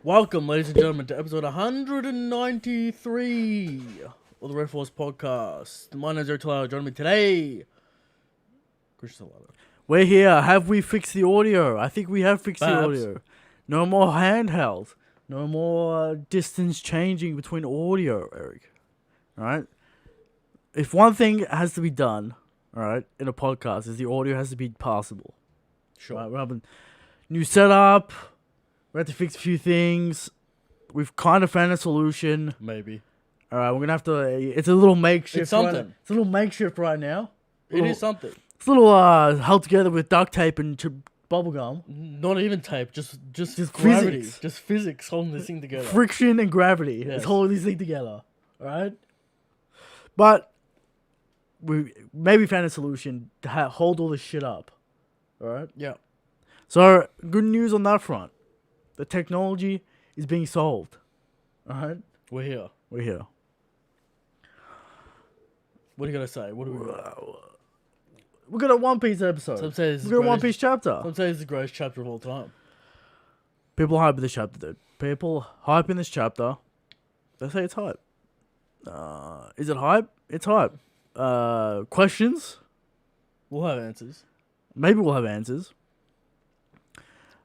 Welcome, ladies and gentlemen, to episode 193 of the Red Force Podcast. My name is Eric Talaro. Joining me today, Christian Talaro. We're here. Have we fixed the audio? I think we have fixed the audio. No more handheld. No more distance changing between audio, Eric. Alright? If one thing has to be done, alright, in a podcast, is the audio has to be passable. Sure. Right? We're having new setup. We had to fix a few things. We've kind of found a solution. Maybe. Alright, we're gonna have to. It's a little makeshift. It's something. It's a little makeshift right now. It is something. It's a little held together with duct tape and bubble gum. Not even tape, just gravity. Physics. Just physics holding this thing together. Friction and gravity is holding this thing together. Alright? But we maybe found a solution to hold all this shit up. Alright? Yeah. So, good news on that front. The technology is being solved. Alright? We're here. We're here. What are you going to say? What do we got? We got a One Piece episode. Some say this is we got a One Piece chapter. Some say this is the greatest chapter of all time. People hype this chapter, dude. People hype in this chapter. They say it's hype. Is it hype? It's hype. Questions? We'll have answers. Maybe we'll have answers.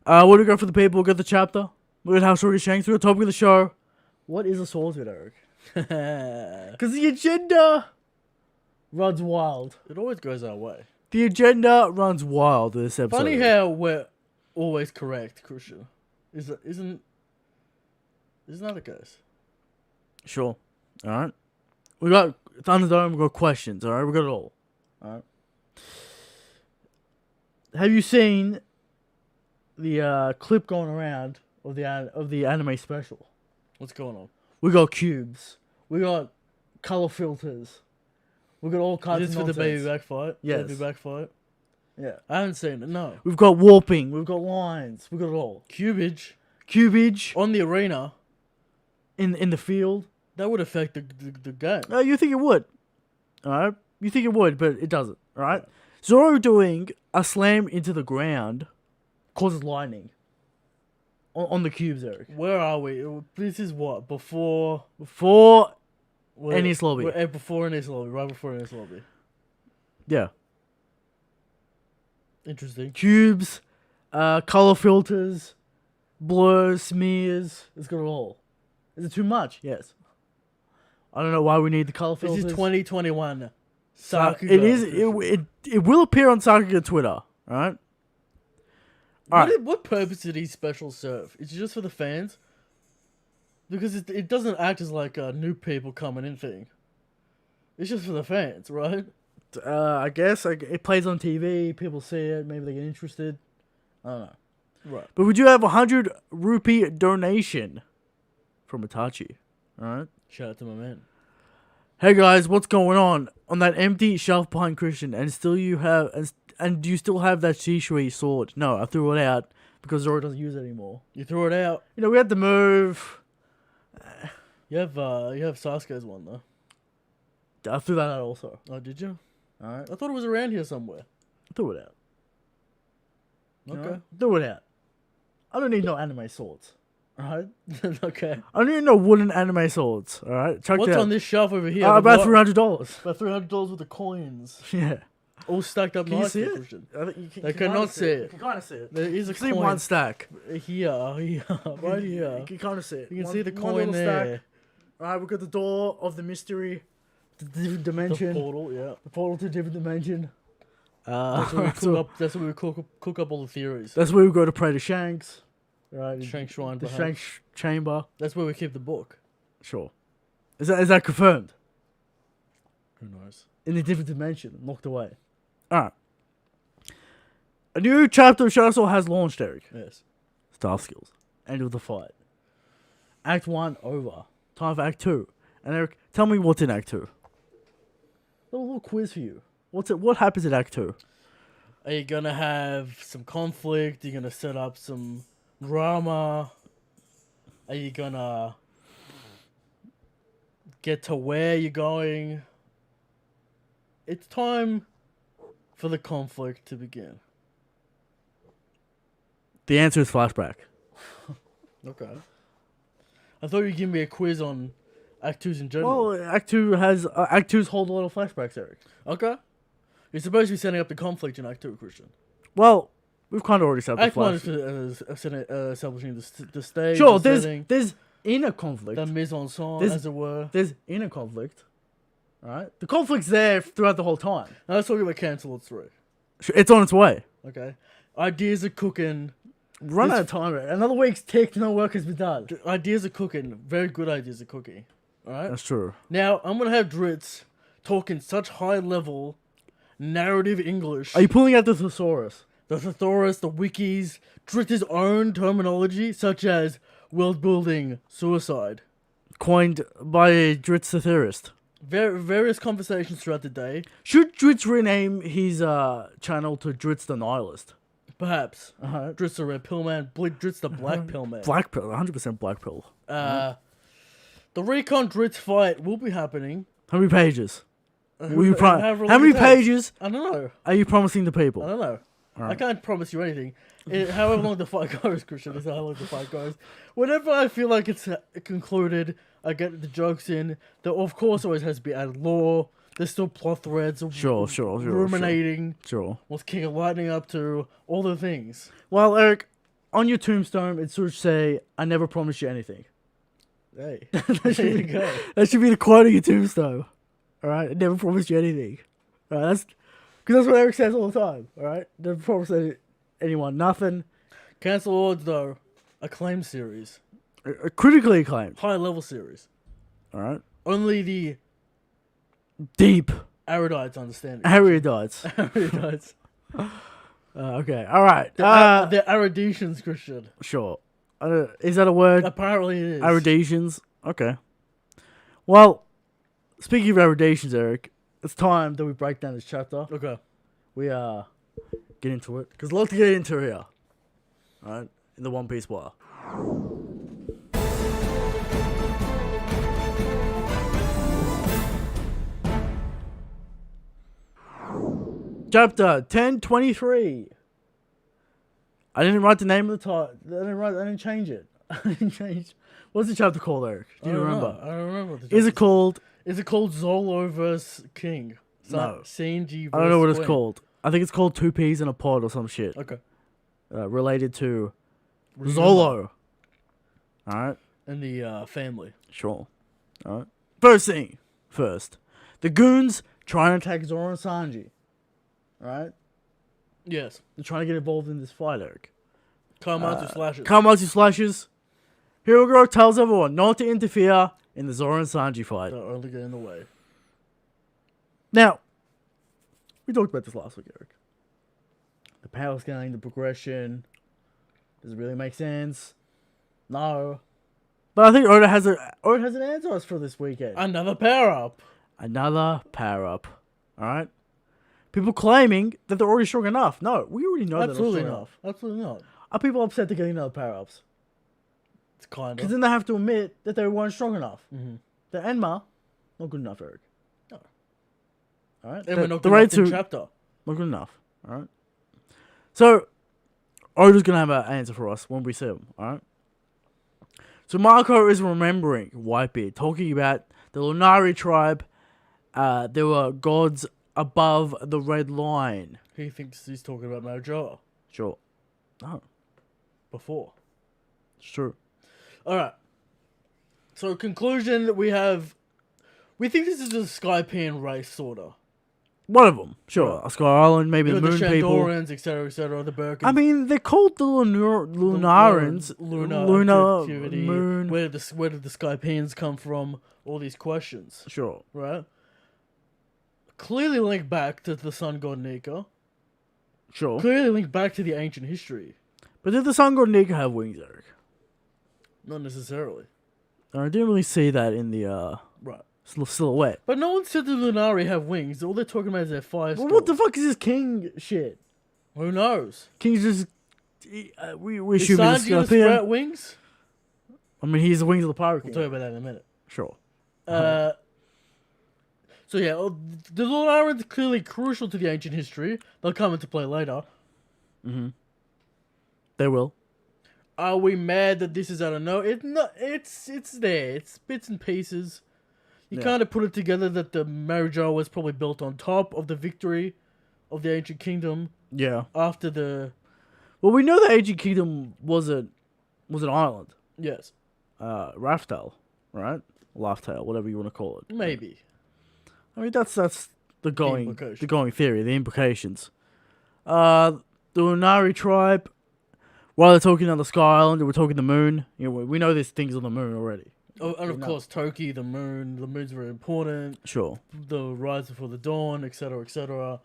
What do we got for the people? We got the chapter. We got how short is Shanks. We got topic of the show. What is a Swordsman, Eric? Because the agenda runs wild. It always goes our way. The agenda runs wild this episode. Funny how we're always correct, Christian. Isn't that the case? Sure. Alright. We got Thunderdome, we got questions, alright? We got it all. Alright. Have you seen the clip going around of the anime special? What's going on? We got cubes. We got color filters. We got all kinds of nonsense. Is this for the baby back fight? Yes. Baby back fight? Yeah. I haven't seen it, no. We've got warping. We've got lines. We've got it all. Cubage. Cubage. On the arena. In the field. That would affect the game. You think it would. Alright? You think it would, but it doesn't. Alright? Zoro doing a slam into the ground causes lightning. On the cubes, Eric. Where are we? This is what? Before Ennis Lobby. Before Ennis Lobby. Right before Ennis Lobby. Yeah. Interesting. Cubes, color filters, blurs, smears. It's got it all. Is it too much? Yes. I don't know why we need the color filters. This is 2021. Sakuga. It is. It will appear on Sakuga Twitter. Alright? What purpose did he special serve? Is it just for the fans? Because it doesn't act as like a new people coming in thing. It's just for the fans, right? I guess it plays on TV. People see it. Maybe they get interested. I don't know. Right. But we do have 100 rupee donation from Itachi. Alright? Shout out to my man. Hey guys, what's going on? On that empty shelf behind Christian, and do you still have that Shishui sword? No, I threw it out because Zoro doesn't use it anymore. You threw it out. You know, we had to move. You have Sasuke's one though. I threw that out also. Oh, did you? Alright. I thought it was around here somewhere. I threw it out. Okay. You know? Threw it out. I don't need no anime swords. Alright? Okay. I don't need no wooden anime swords. Alright? What's on this shelf over here? About $300. About $300 worth of coins. Yeah. All stacked up nicely, Christian. They cannot see it. You can kind of see it. There is a see coin. one stack. Here, right here. You can kind of see it. You can see the coin there. Alright, we've got the door of the mystery. The different dimension. The portal, yeah. The portal to a different dimension. That's where we cook up all the theories. That's where we go to pray to Shanks. Right. Shanks Shrine. The Shanks Chamber. That's where we keep the book. Sure. Is that confirmed? Who knows? In a different dimension, locked away. Alright. A new chapter of Shadow Sword has launched, Eric. Yes. Staff skills. End of the fight. Act 1 over. Time for Act 2. And Eric, tell me what's in Act 2. A little quiz for you. What happens in Act 2? Are you gonna have some conflict? Are you gonna set up some drama? Are you gonna get to where you're going? It's time for the conflict to begin. The answer is flashback. Okay. I thought you'd give me a quiz on Act 2s in general. Well, Act 2's hold a lot of flashbacks, Eric. Okay. You're supposed to be setting up the conflict in Act 2, Christian. Well, we've kind of already set up Act the 1 flash. is establishing the stage. Sure, the there's setting, inner conflict. the mise en scène, There's- as it were. There's inner conflict. Alright? The conflict's there throughout the whole time. Now let's talk about Cancel It 3. It's on its way. Okay. Ideas are cooking. Run This- out of time, Eric. Another week's ticked, no work has been done. Ideas are cooking. Very good ideas are cooking. Alright? That's true. Now, I'm going to have Dritz talk in such high level narrative English. Are you pulling out the thesaurus? The thesaurus, the wikis, Dritz's own terminology, such as world building, suicide. Coined by Dritz the theorist. Various conversations throughout the day. Should Dritz rename his channel to Dritz the Nihilist? Perhaps. Uh-huh. Dritz the red pill man, Dritz the black pill man. Black pill, 100% black pill. The Recon Dritz fight will be happening. How many pages? Will you How how many pages I don't know. are you promising the people? I don't know. Alright. I can't promise you anything. However long the fight goes, Christian, is how long the fight goes. Whenever I feel like it's concluded, I get the jokes in. There, of course, always has to be added lore. There's still plot threads. Sure. Ruminating. Sure. What's King of Lightning up to? All the things. Well, Eric, on your tombstone, it should say, "I never promised you anything." Hey, that, there should you be, go. that should be the quote of your tombstone. All right, I never promised you anything. All right, that's what Eric says all the time. All right, never promised anyone nothing. Cancel Lords, though, acclaimed series. A critically acclaimed. High level series. All right, Only the deep erudites understand it. erudites. Erudites. Okay, all right. The eruditions, Christian. Sure. Is that a word? Apparently it is. Eruditions. Okay. Well, speaking of eruditions, Eric, it's time that we break down this chapter. Okay. We get into it because a lot to get into here. All right, in the One Piece bar. Chapter 1023. I didn't write the name of the title. I didn't change it. I didn't change. What's the chapter called, Eric? Do you remember? I don't remember. What the Is it chapter's called? Is it called Zoro vs. King? No. Sanji I don't know what it's Queen. called. I think it's called Two Peas in a Pod or some shit. Okay. Related to Ryuma Zolo. Alright, and the family. sure. Alright. First. The goons trying to attack Zoro and Sanji. Alright? Yes. They're trying to get involved in this fight, Eric. Kamatsu slashes. Kamatsu slashes. Hirogoro tells everyone not to interfere in the Zoro and Sanji fight. Don't only get in the way. Now, we talked about this last week, Eric. The power scaling, the progression. Does it really make sense? No. But I think Oda has an answer for us for this weekend. Another power up. Another power up. Alright? People claiming that they're already strong enough. No, we already know Absolutely they're not not. strong enough. Absolutely not. Are people upset they're getting another power ups? It's kind Because of. then they have to admit that they weren't strong enough. Mm-hmm. The Enma, not good enough, Eric. No. Alright? And we're not the good enough raid in two, chapter. not good enough. Alright? So, Oda's going to have an answer for us when we see him. Alright? So, Marco is remembering Whitebeard, talking about the Lunarian tribe. There were gods above the red line. He thinks he's talking about Mojoa Sure. No, before. it's true. Alright. So, conclusion, we think this is a Skypian race, sorta. One of them, sure. Right. Sky Island, maybe You the got moon people. Shandorans, etc., the Birkins. I mean, they're called the Lunarians. Lunar activity. Moon. Where did the Skypians come from? All these questions, Sure. right? Clearly linked back to the sun god Nika. Sure. Clearly linked back to the ancient history. But did the Sun God Nika have wings, Eric? Not necessarily. I didn't really see that in the Right. silhouette. But no one said the Lunari have wings. All they're talking about is their fire Well, skill. what the fuck is this king shit? Who knows? King's just... we Is assume he's Sanji gonna a sprout Scorpion. wings? I mean, he's the wings of the pirate We'll king. talk about that in a minute. Sure. So yeah, the Lunarians are clearly crucial to the ancient history. They'll come into play later. They will. Are we mad that this is out of nowhere? It's not. It's there. It's bits and pieces. You kind of put it together that the Marijar was probably built on top of the victory of the ancient kingdom. Yeah. After the. Well, we know the ancient kingdom was an island. Yes. Raftel, right? Laugh-tail, whatever you want to call it. Maybe. I mean, that's the going theory, the implications. The Lunari tribe, while they're talking on the Sky Island, we're talking the moon. You know, we know there's things on the moon already. Oh, and of course, Toki, the moon. The moon's very important. Sure. The rise before the dawn, etc., etc.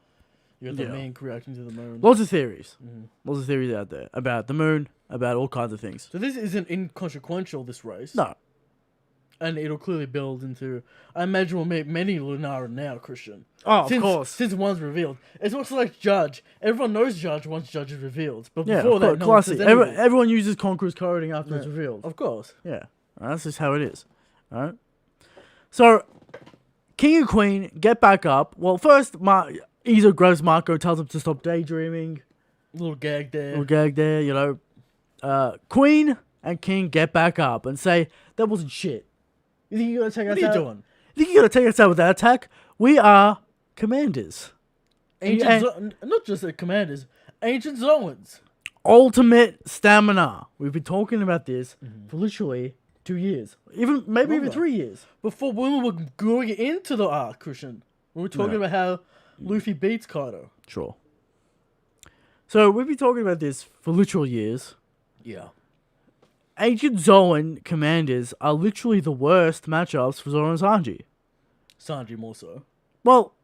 You got the mink reacting to the moon. Lots of theories. Lots of theories out there about the moon, about all kinds of things. So this isn't inconsequential, this race. No. And it'll clearly build into... I imagine we'll make many Lunarian now, Christian. Oh, of course. Since one's revealed. It's also like Judge. Everyone knows Judge once Judge is revealed. But yeah, before that, no one says anything. Everyone uses Conqueror's coding after it's revealed. Of course. Yeah. Right, that's just how it is. All right. So, King and Queen get back up. Well, first, Izo grabs Marco, tells him to stop daydreaming. Little gag there. You know. Queen and King get back up and say, that wasn't shit. You think you're going to take us out? What are you doing? You think you're going to take us out with that attack? We are commanders. Not just the commanders. Ancient Zoans. Ultimate stamina. We've been talking about this for literally 2 years. Even 3 years. Before when we were going into the arc, Christian. We were talking about how Luffy beats Kaido. Sure. So we've been talking about this for literal years. Yeah. Ancient Zoan commanders are literally the worst matchups for Zoro and Sanji. Sanji more so. Well,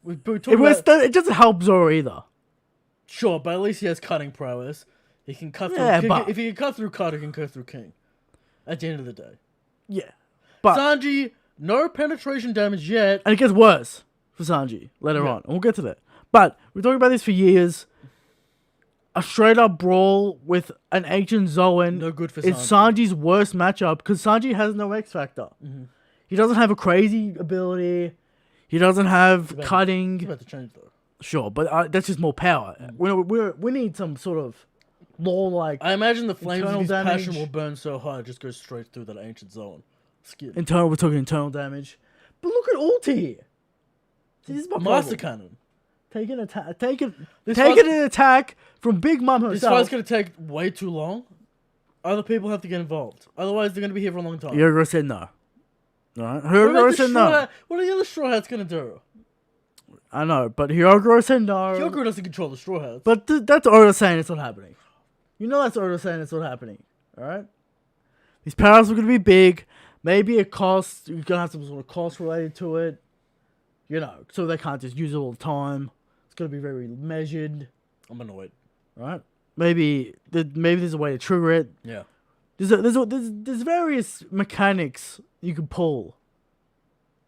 it doesn't help Zoro either. Sure, but at least he has cutting prowess. He can cut through. If he can cut through Kaido, he can cut through King. At the end of the day. Yeah. But Sanji, no penetration damage yet. And it gets worse for Sanji later on. And we'll get to that. But we're talking about this for years. A straight up brawl with an ancient Zoan. No good for Sanji. It's Sanji's worst matchup because Sanji has no X factor. He doesn't have a crazy ability. He doesn't have cutting. It's about to change though. Sure, but that's just more power. We need some sort of law like. I imagine the flames of his passion will burn so hard it just goes straight through that ancient Zoan skin. We're talking internal damage. But look at Ulti here. See, this is my Master Cannon. Taking an attack from Big Mom herself. This fight's going to take way too long. Other people have to get involved. Otherwise, they're going to be here for a long time. Yogoro said no. Alright? Hyogoro said no. What are the other Straw Hats going to do? I know, but Hyogoro said no. Hyogoro doesn't control the Straw Hats. But that's Oda saying it's not happening. You know that's Oda saying it's not happening. Alright? These powers are going to be big. Maybe a cost. You're going to have some sort of cost related to it. You know, so they can't just use it all the time. It's going to be very measured. I'm annoyed. Right? Maybe there's a way to trigger it. Yeah. There's various mechanics you can pull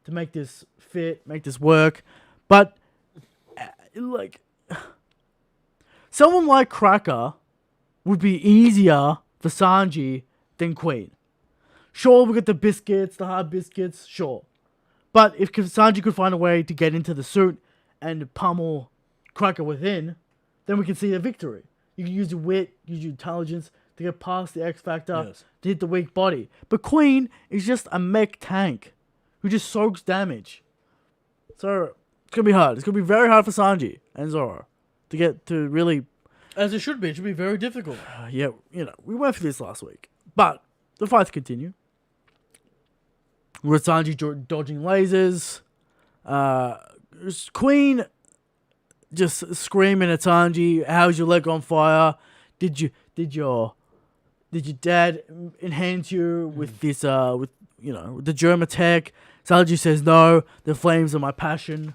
to make this fit, make this work. But, like, someone like Cracker would be easier for Sanji than Queen. Sure, we got the biscuits, the hard biscuits, sure. But if Sanji could find a way to get into the suit and pummel Cracker within, then we can see a victory. You can use your wit, use your intelligence to get past the X Factor, to hit the weak body. But Queen is just a mech tank who just soaks damage. So, it's going to be hard. It's going to be very hard for Sanji and Zoro to get to really... As it should be. It should be very difficult. Yeah, you know, we went through this last week. But the fights continue. With Sanji dodging lasers. Queen just screaming at Sanji, how's your leg on fire? Did your dad enhance you with this with the Germa tech? Sanji says no, the flames are my passion.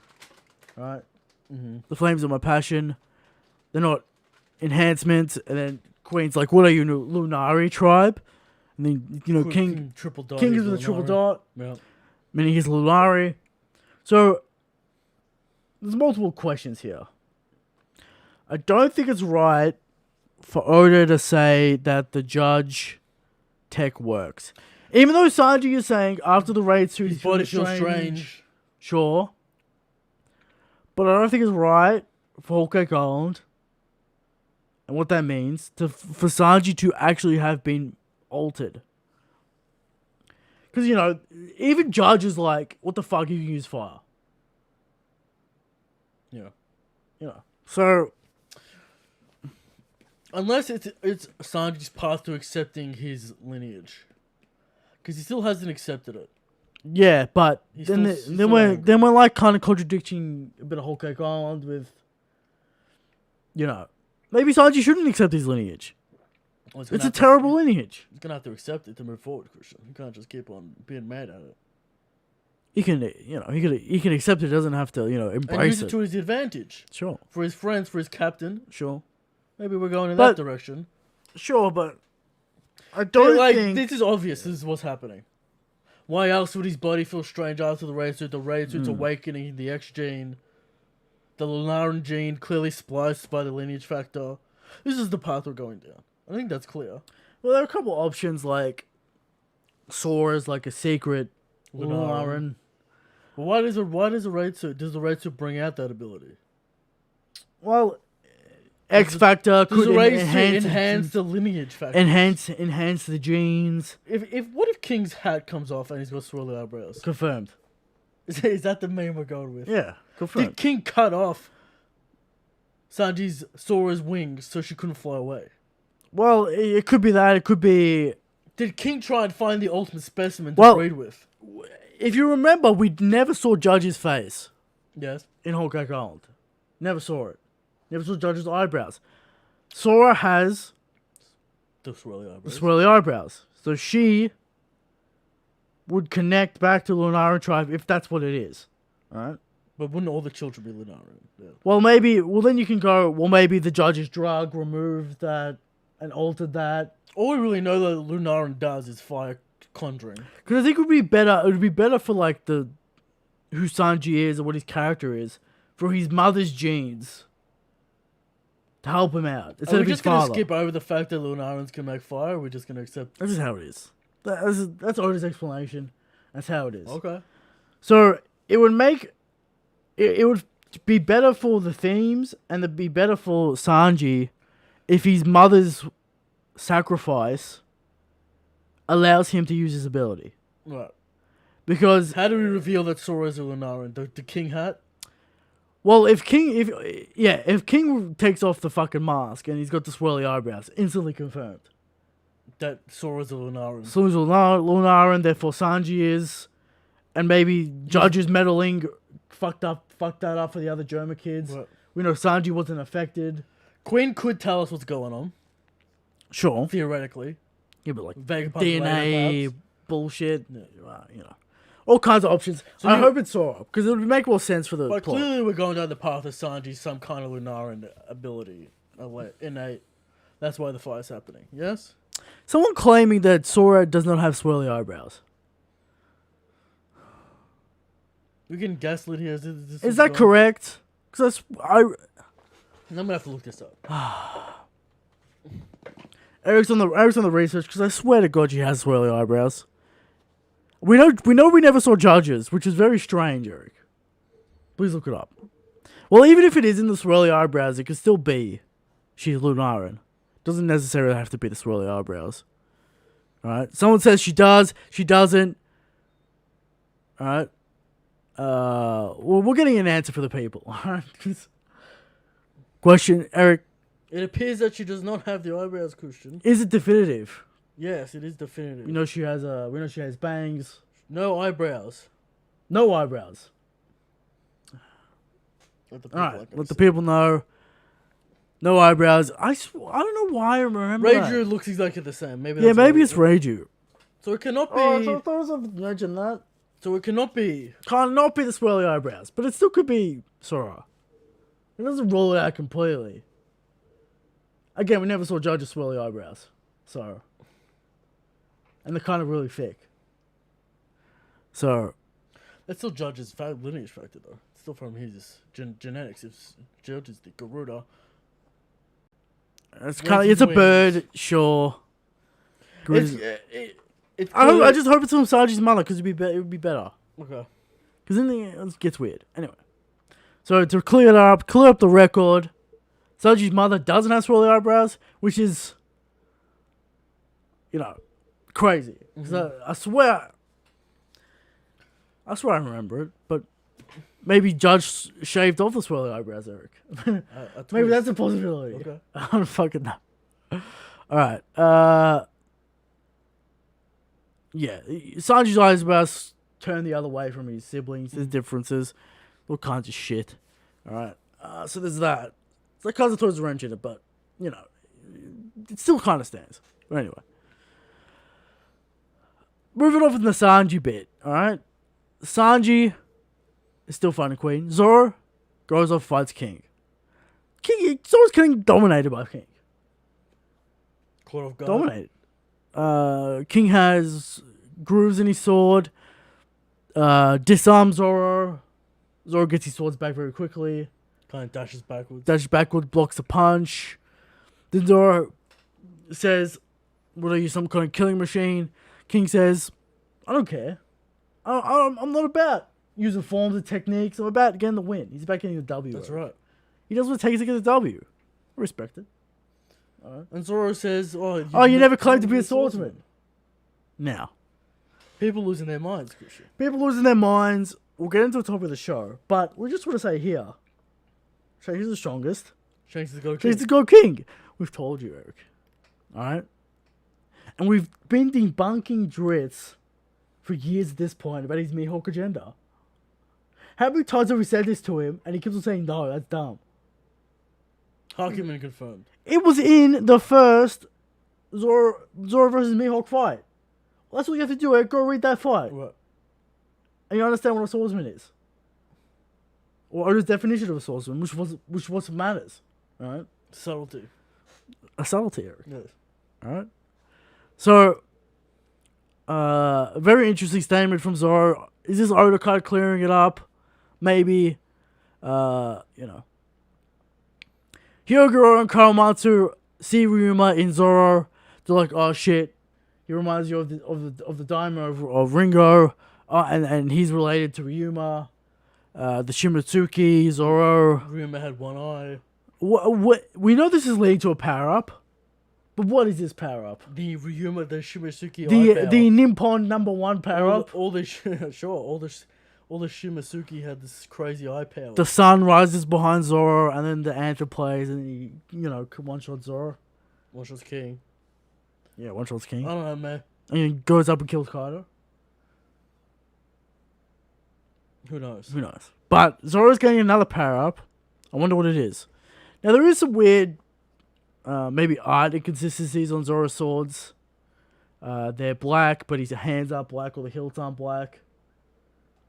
Right? The flames are my passion. They're not enhancements. And then Queen's like, what are you, Lunari tribe? And then, King triple dot. King is with a triple dot. Yeah. Meaning he's Lunari. So, there's multiple questions here. I don't think it's right for Oda to say that the Judge tech works. Even though Sanji is saying after the raid suit his body feels strange. Sure. But I don't think it's right for Whole Cake Island And what that means for Sanji to actually have been altered. Because, you know, even judges like, what the fuck, you can use fire. Yeah. You know. So, unless it's Sanji's path to accepting his lineage. Because he still hasn't accepted it. yeah, but He's then still we're like kind of contradicting a bit of Whole Cake Island with, you know, maybe Sanji shouldn't accept his lineage. Well, It's a terrible lineage. He's gonna have to accept it to move forward, Christian. You can't just keep on being mad at it. He can, you know, he can accept it. Doesn't have to, you know, And embrace use it to his advantage. Sure, For his friends, for his captain. sure, Maybe we're going in But- that direction. sure, but I don't Like, think this is obvious. This is what's happening. Why else would his body feel strange after the raid suit? The raid suit's awakening the X gene. The Lunarian gene clearly spliced by the lineage factor. This is the path we're going down. I think that's clear. Well, there are a couple options like Sora's like a secret Lunarian. But why does the raid suit? Does the raid suit bring out that ability? Well, X Factor Does could the raid suit enhance enhance the lineage factor? enhance the genes. What if King's hat comes off and he's got swirly eyebrows? Confirmed. Is that the meme we're going with? Yeah, confirmed. Did King cut off Sanji's Sora's wings so she couldn't fly away? Well, it could be that. It could be. Did King try and find the ultimate specimen to Well- breed with? If you remember, we never saw Judge's face Yes. in Whole Cake Island. Never saw it. Never saw Judge's eyebrows. Sora has The swirly the eyebrows. swirly eyebrows, so she would connect back to Lunarian tribe if that's what it is. Alright? But wouldn't all the children be Lunarian? Yeah. Well, maybe. Well, then you can go. Well, maybe the Judge's drug removed that and altered that. All we really know that Lunarian does is fire conjuring. Because I think it would be better. It would be better for like who Sanji is or what his character is, for his mother's genes to help him out Are instead we of his just going to father. skip over the fact that Lunarians can make fire? Or are we just going to accept... That's just how it is. That's Oda's explanation. That's how it is. Okay. So it would make it would be better for the themes and it'd be better for Sanji if his mother's sacrifice allows him to use his ability. Right. Because How do we reveal that Sora's a Lunarian? The King hat? well, if King takes off the fucking mask and he's got the swirly eyebrows, instantly confirmed. That Sora's a Lunarian. Sora's Lunarian, therefore Sanji is, and maybe Judge's meddling fucked that up for the other Germa kids. Right. We know Sanji wasn't affected. Queen could tell us what's going on, Sure. theoretically. Yeah, but like Vegapunk DNA later, perhaps. bullshit, you know, all kinds of options. So I you- hope it's Sora because it would make more sense for the But plot. clearly we're going down the path of Sanji's some kind of Lunarian ability. Innate. That's why the fire's happening. Yes? Someone claiming that Sora does not have swirly eyebrows. We can gaslit here. Is that correct? Because I'm gonna have to look this up. Eric's on the research because I swear to God she has swirly eyebrows. We know we never saw Judges, which is very strange, Eric. Please look it up. Well, even if it is in the swirly eyebrows, it could still be she's Lunarian. Doesn't necessarily have to be the swirly eyebrows. Alright? Someone says she does, she doesn't. Alright? Well, we're getting an answer for the people. Alright? Question, Eric, It appears that she does not have the eyebrows, Christian. is it definitive? Yes, it is definitive. We know she has bangs. No eyebrows. No eyebrows. Let the people Alright, like let the us see. people know. No eyebrows. I don't know why I remember Reiju that. looks exactly the same. Maybe Yeah, that's maybe why- it's Reiju. So it cannot be. Oh, I thought I was mentioned that. So it cannot be. Can't not be the swirly eyebrows, but it still could be Sora. It doesn't rule it out completely. Again, we never saw Judge's swirly eyebrows, so, and they're kind of really thick. So, That still judges lineage factor though. It's still from his genetics. If judges the Garuda. it's a bird, sure. It's I just hope it's from Sanji's mother because it would be better. okay. Because then it gets weird. Anyway, so to clear up the record, Sanji's mother doesn't have swirly eyebrows, which is, crazy. 'Cause I swear I remember it, but maybe Judge shaved off the swirly eyebrows, Eric. Maybe that's a possibility. Okay. I don't fucking know. Alright, yeah, Sanji's eyebrows turn the other way from his siblings. There's differences, all kinds of shit. Alright, so there's that. It's like Kazuto's wrench in it, but, it still kind of stands. But anyway. Moving on from the Sanji bit, alright? Sanji is still fighting Queen. Zoro goes off, fights King. Zoro's getting dominated by King. Caught off guard. Dominated. King has grooves in his sword. Disarms Zoro. Zoro gets his swords back very quickly. Kind of dashes backwards. Blocks a punch. Then Zoro says, "What are you, some kind of killing machine?" King says, "I don't care. I'm not about using forms and techniques. I'm about getting the win." He's about getting the W. That's right. He does what it takes to get the W. I respect it. Alright. And Zoro says, you never claimed to be a swordsman. Now, people losing their minds, Christian. people losing their minds. We'll get into the top of the show, but we just want to say here, Shanks is the strongest. Shanks is the go-king. Shanks is the go king. We've told you, Eric. Alright? And we've been debunking Dritz for years at this point about his Mihawk agenda. How many times have we said this to him and he keeps on saying, no, that's dumb? Argument confirmed. It was in the first Zoro versus Mihawk fight. Well, that's what you have to do, Eric. Go read that fight. What? And you understand what a swordsman is. Or his definition of a swordsman, which was what matters. Alright? Subtlety. A subtlety, Eric. Yes. Alright? So, a very interesting statement from Zoro. Is this Oda kind of clearing it up? Maybe. Hyoguro and Kawamatsu see Ryuma in Zoro. They're like, oh shit. He reminds you of the daimyo of Ringo. And he's related to Ryuma. The Shimotsuki, Zoro. Ryuma had one eye. We know this is leading to a power-up. But what is this power-up? The Ryuma, the Shimotsuki eye power. The Nippon #1 power-up. All the Shimotsuki had this crazy eye power. The sun rises behind Zoro, and then the anther plays, and he, one-shot Zoro. One-shot's king. Yeah, one-shot's king. I don't know, man. And he goes up and kills Kaido. Who knows? But Zoro's getting another power-up. I wonder what it is. Now, there is some weird, maybe art inconsistencies on Zoro's swords. They're black, but his hands are black, or the hilts aren't black.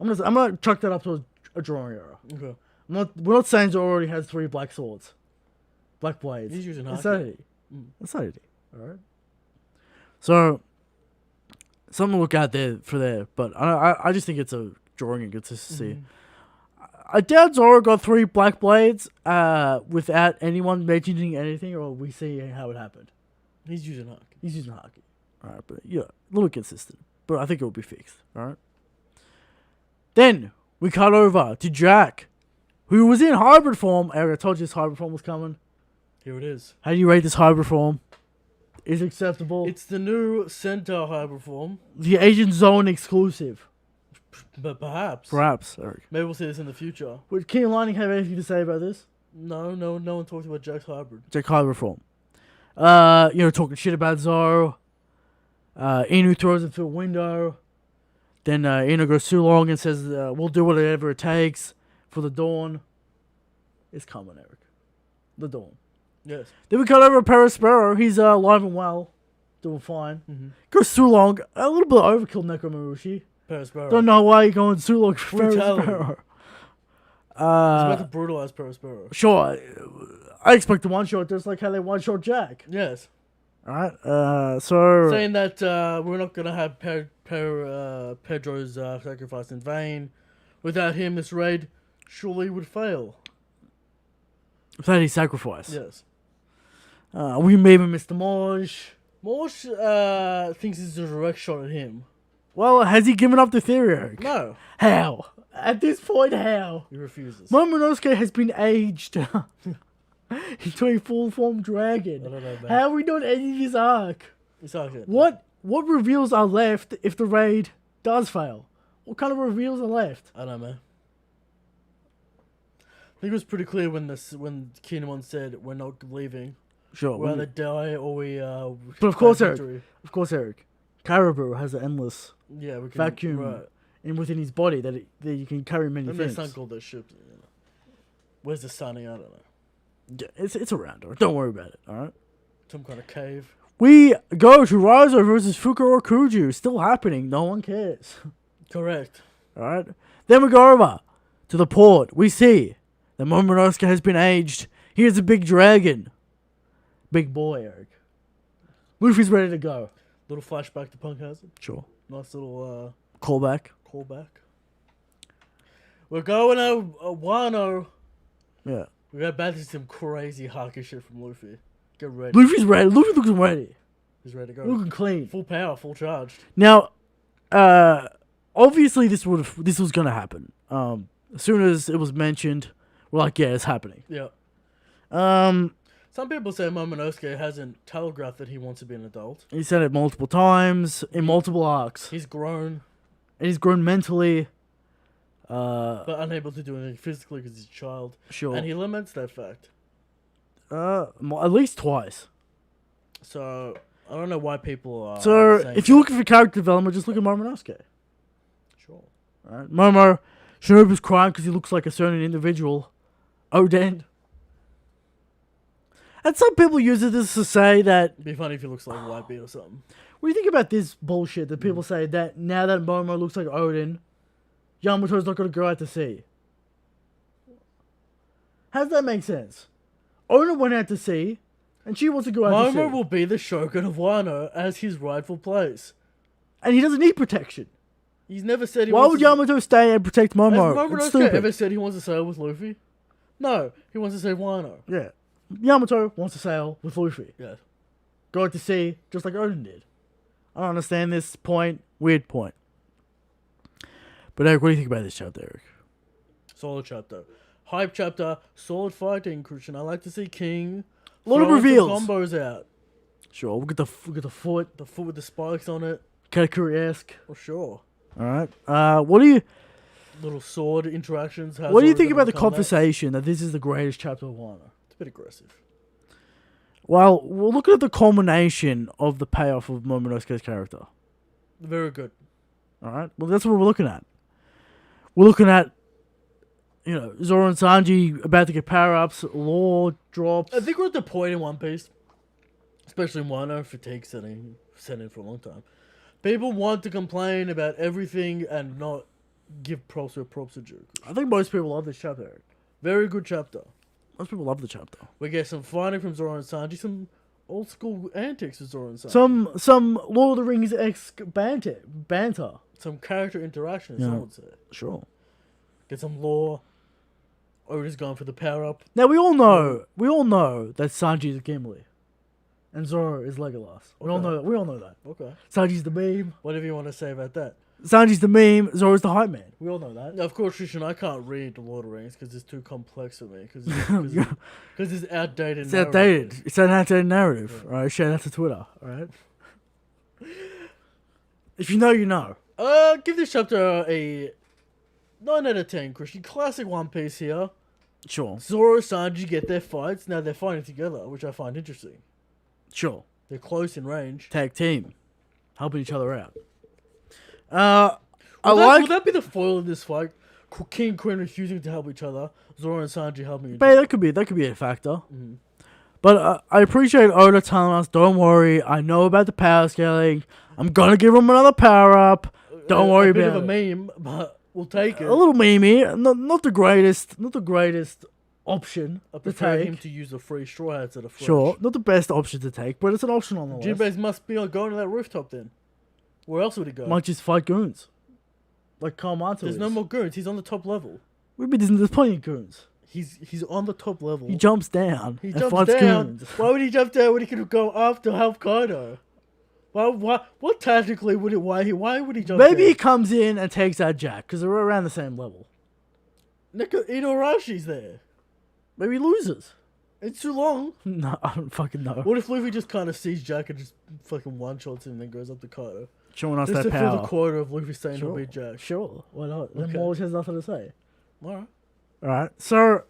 I'm gonna chuck that up to a drawing error. Okay. We're not saying Zoro already has 3 black swords. Black blades. He's using haki. Insanity. Alright. So, something to look out there for there. But I just think it's a drawing inconsistency. I doubt Zoro got 3 black blades without anyone mentioning anything, or we see how it happened. He's using haki. Alright, but yeah, a little consistent. But I think it will be fixed. Alright. Then, we cut over to Jack, who was in hybrid form. I told you this hybrid form was coming. Here it is. How do you rate this hybrid form? Is it acceptable? It's the new Centaur hybrid form. The Agent Zone exclusive. But perhaps, Eric. maybe we'll see this in the future. Would King and Lightning have anything to say about this? No one talked about Jack's hybrid. Jack hybrid form. Talking shit about Zoro. Inu throws it through a window. Then Inu goes too long and says, we'll do whatever it takes for the dawn. It's coming, Eric. The dawn. Yes. Then we cut over to Prospero. He's alive and well. Doing fine. Mm-hmm. Goes too long. A little bit of overkill, Nekomamushi. Prospero. Don't know why you're going too long for Prospero. He's about to brutalize Prospero. Sure. I expect a one-shot just like how they one-shot Jack. Yes. Alright, so... Saying that we're not going to have Pedro's sacrifice in vain. Without him, this raid surely would fail. Without his sacrifice? Yes. We maybe Mr. Mosh. Mosh thinks it's a direct shot at him. Well, has he given up the theory, Eric? No. How? At this point, how? He refuses. Momonosuke has been aged. into a full form dragon. I don't know, man. How are we not ending this arc? It's like it. What reveals are left if the raid does fail? What kind of reveals are left? I don't know, man. I think it was pretty clear when Kinemon said we're not leaving. Sure. We either die or we But of course, victory. Eric. Caribou has an endless Yeah, we can vacuum right. within his body that you can carry many And things. they sunk all those ships. You know. Where's the sunny? I don't know. Yeah, it's around. Don't worry about it. All right. Some kind of cave. We go to Raizo versus Fukuro Kuju. Still happening. No one cares. Correct. All right. Then we go over to the port. We see that Momonosuke has been aged. Here's a big dragon. Big boy, Eric. Luffy's ready to go. Little flashback to Punk Hazard. Sure. Nice little Callback. callback. We're going to Wano. Yeah. We got back to some crazy haki shit from Luffy. Get ready. Luffy's ready. Luffy looks ready. He's ready to go. Looking clean. Full power, full charged. Now, obviously this was gonna happen. As soon as it was mentioned, we're like, yeah, it's happening. Yeah. Um, Some people say Momonosuke hasn't telegraphed that he wants to be an adult. he said it multiple times in multiple arcs. He's grown, And he's grown mentally. but unable to do anything physically because he's a child. Sure. And he laments that fact. At least twice. So, I don't know why people are So, saying if you're that. looking for character development, just look at Momonosuke. Sure. Alright, Momo, Shinobu's crying because he looks like a certain individual. Oden. And some people use it as to say that, It'd be funny if he looks like Whitebeard or something. what do you think about this bullshit that people say that now that Momo looks like Odin, Yamato's not going to go out to sea? How does that make sense? Odin went out to sea, and she wants to go out to sea. Momo will be the Shogun of Wano as his rightful place. And he doesn't need protection. He's never said he Why wants would to... Yamato stay and protect Momo? Has It's Momonosuke stupid. ever said he wants to sail with Luffy? No, he wants to save Wano. Yeah. Yamato wants to sail with Luffy. Yeah. Go out to sea, just like Odin did. I don't understand this point. Weird point. But Eric, what do you think about this chapter, Eric? Solid chapter. Hype chapter. Solid fighting, Christian. I like to see King. A lot of throwing some reveals. combos out. Sure, we'll get the foot. The foot with the spikes on it. Katakuri-esque. For sure. Alright. What do you Little sword interactions. How's What do you Zoro think gonna about the overcome that? conversation that this is the greatest chapter of Wano? It's a bit aggressive. Well, we're looking at the culmination of the payoff of Momonosuke's character. Very good. Alright? Well, that's what we're looking at. We're looking at, Zoro and Sanji about to get power-ups, lore drops. I think we're at the point in One Piece, especially in Wano, fatigue setting in for a long time. People want to complain about everything and not give props where props are due. I think most people love this chapter, Eric. Very good chapter. Most people love the chapter. We get some fighting from Zoro and Sanji, some old school antics with Zoro and Sanji. Some Lord of the Rings-esque banter. Some character interactions, some would say. Sure. Get some lore. Oda's going for the power up. Now we all know that Sanji is Gimli, and Zoro is Legolas. We all know that. Okay. Sanji's the meme. Whatever you want to say about that. Sanji's the meme. Zoro's the hype man. We all know that. Now, of course, Christian, I can't read The Lord of the Rings because it's too complex for me. Because it's outdated. It's outdated. It's an outdated narrative. Yeah. All right, share that to Twitter. All right. If you know, you know. Give this chapter a 9 out of 10, Christian. Classic One Piece here. Sure. Zoro and Sanji get their fights. Now they're fighting together, which I find interesting. Sure. They're close in range. Tag team. Helping each other out. Will that be the foil in this fight? King and Queen refusing to help each other. Zoro and Sanji helping each other. That could be a factor. Mm-hmm. But I appreciate Oda telling us, don't worry, I know about the power scaling. I'm going to give him another power up. Don't worry about it. A bit of a meme, but we'll take it. A little memey. Not the greatest option I to prefer take. him to use the free straw hats that are fresh. Sure, not the best option to take, but it's an option on the list. Jinbei's must be going to that rooftop then. Where else would he go? Might just fight goons. Like Kawamatsu There's is. no more goons. He's on the top level. There's plenty of goons. He's on the top level. He jumps down. He and jumps fights down. Goons. Why would he jump down when he could go up to help Kaido? What tactically would it? Why would he jump? Maybe down? he comes in and takes out Jack because they're around the same level. Inorashi's there. Maybe he loses. It's too long. No, I don't fucking know. What if Luffy just kind of sees Jack and just fucking one-shots him and then goes up to Kaido? Showing us Just that to fill power. the quota of Luffy saying Sure. he'll beat Jack. Sure, why not? Then Okay. Morge has nothing to say. Alright. Alright, so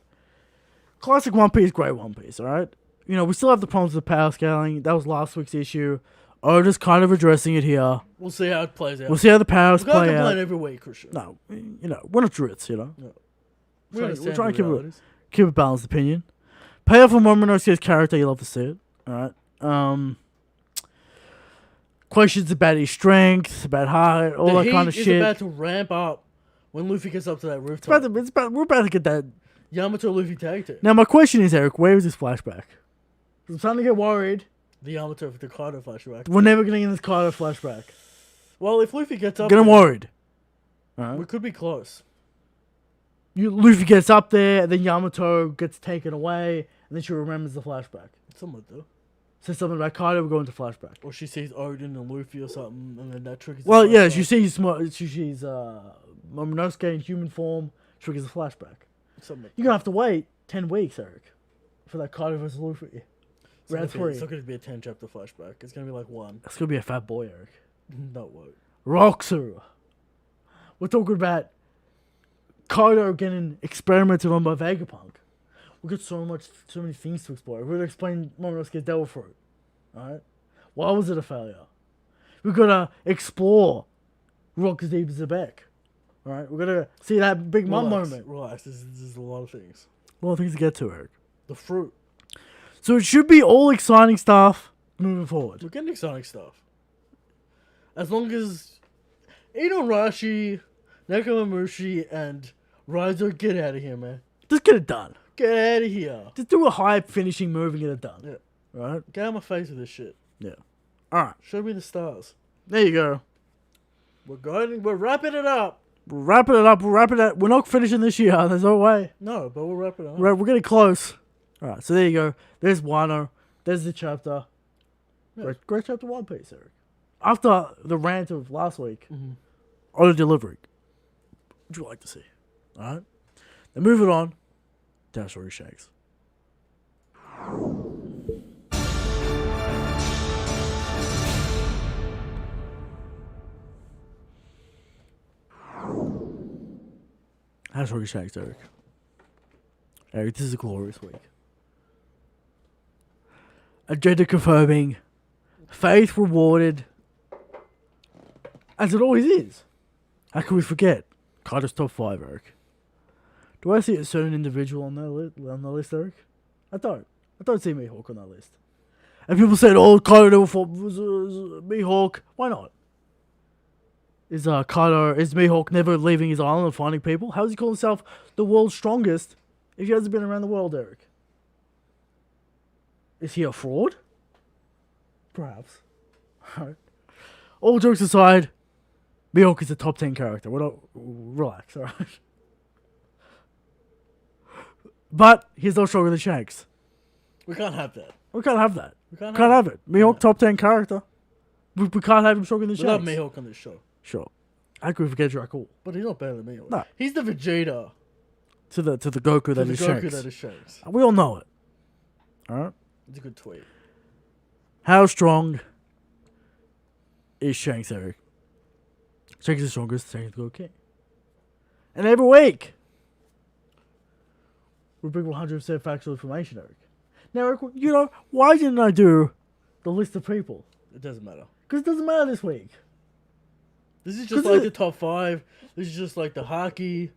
classic One Piece, great One Piece, alright? You know, we still have the problems with power scaling. That was last week's issue. Oda's kind of addressing it here. We'll see how it plays out. We'll see how the powers We can't play complain out. every week, Christian. No, you know, we're not Druids, you know? We understand we're trying the to realities. keep a balanced opinion. Payoff for Momonosuke's character, you love to see it. Alright. Questions about his strength, about heart, all The that kind of heat is shit. about to ramp up when Luffy gets up to that rooftop. We're about to get that. Yamato Luffy tag team. Now, my question is, Eric, where is this flashback? I'm starting to get worried. The Yamato the Kaido flashback. We're never getting in this Kaido flashback. Well, if Luffy gets up Getting there, worried. we Alright. could be close. Luffy gets up there, and then Yamato gets taken away, and then she remembers the flashback. Somewhat though. Says something about Kaido, we're going to flashback. Or she sees Odin and Luffy or something, and then that triggers. Well, the yeah, flashback. she sees Momonosuke in human form, triggers a flashback. Somewhat. You're going to have to wait 10 weeks, Eric, for that Kaido versus Luffy. It's not Round gonna be- 3. It's not going to be a 10 chapter flashback. It's going to be like one. It's going to be a fat boy, Eric. No, it won't. Roxu. We're talking about Kaido getting experimented on by Vegapunk. We've got so many things to explore. We're going to explain Momonosuke's Devil Fruit. Alright? Why was it a failure? We've got to explore Rock as Deep as the Beck. Alright? We're going to see that Big Mom moment. Relax. This is a lot of things. A lot of things to get to, Eric. The fruit. So it should be all exciting stuff moving forward. We're getting exciting stuff. As long as Inuarashi, Nekomamushi, and Raizo get out of here, man. Just get it done. Get out of here. Just do a hype finishing move and get it done. Yeah. Right? Get out of my face with this shit. Yeah. Alright. Show me the stars. There you go. We're wrapping it up. We're wrapping it up. We're not finishing this year. There's no way. No, but we'll wrap it up. We're getting close. Alright, so there you go. There's Wano. There's the chapter. Yeah. Great chapter One Piece, Eric. After the rant of last week, Mhm. on the delivery, would you like to see? Alright? Then moving on to our story, Shanks. How's Rocky Shanks, Eric? Eric, this is a glorious week. Agenda confirming. Faith rewarded. As it always is. How can we forget? Kaido's top 5, Eric. Do I see a certain individual on the list, Eric? I don't. I don't see Mihawk on that list. And people said, oh, Kaido never fought Mihawk. Why not? Is Mihawk never leaving his island and finding people? How does he call himself the world's strongest if he hasn't been around the world, Eric? Is he a fraud? Perhaps. Alright. All jokes aside, Mihawk is a top 10 character. We're not... Relax, alright? But he's not stronger than Shanks. We can't have that. We can't have that. We can't Can't have it. Mihawk, top 10 character. We can't have him stronger than We love Shanks. Mihawk on this show. Sure. How can we forget Dracul? But he's not better than Mihawk. No. He's the Vegeta. To the Goku To that the is Goku Shanks. that is Shanks. We all know it. Alright? It's a good tweet. How strong is Shanks, Eric? Shanks is the strongest. Shanks is the king. And every week, we bring 100% factual information, Eric. Now, Eric, you know, why didn't I do the list of people? It doesn't matter. Because it doesn't matter this week. This is just 'Cause like the top 5. This is just like the haki.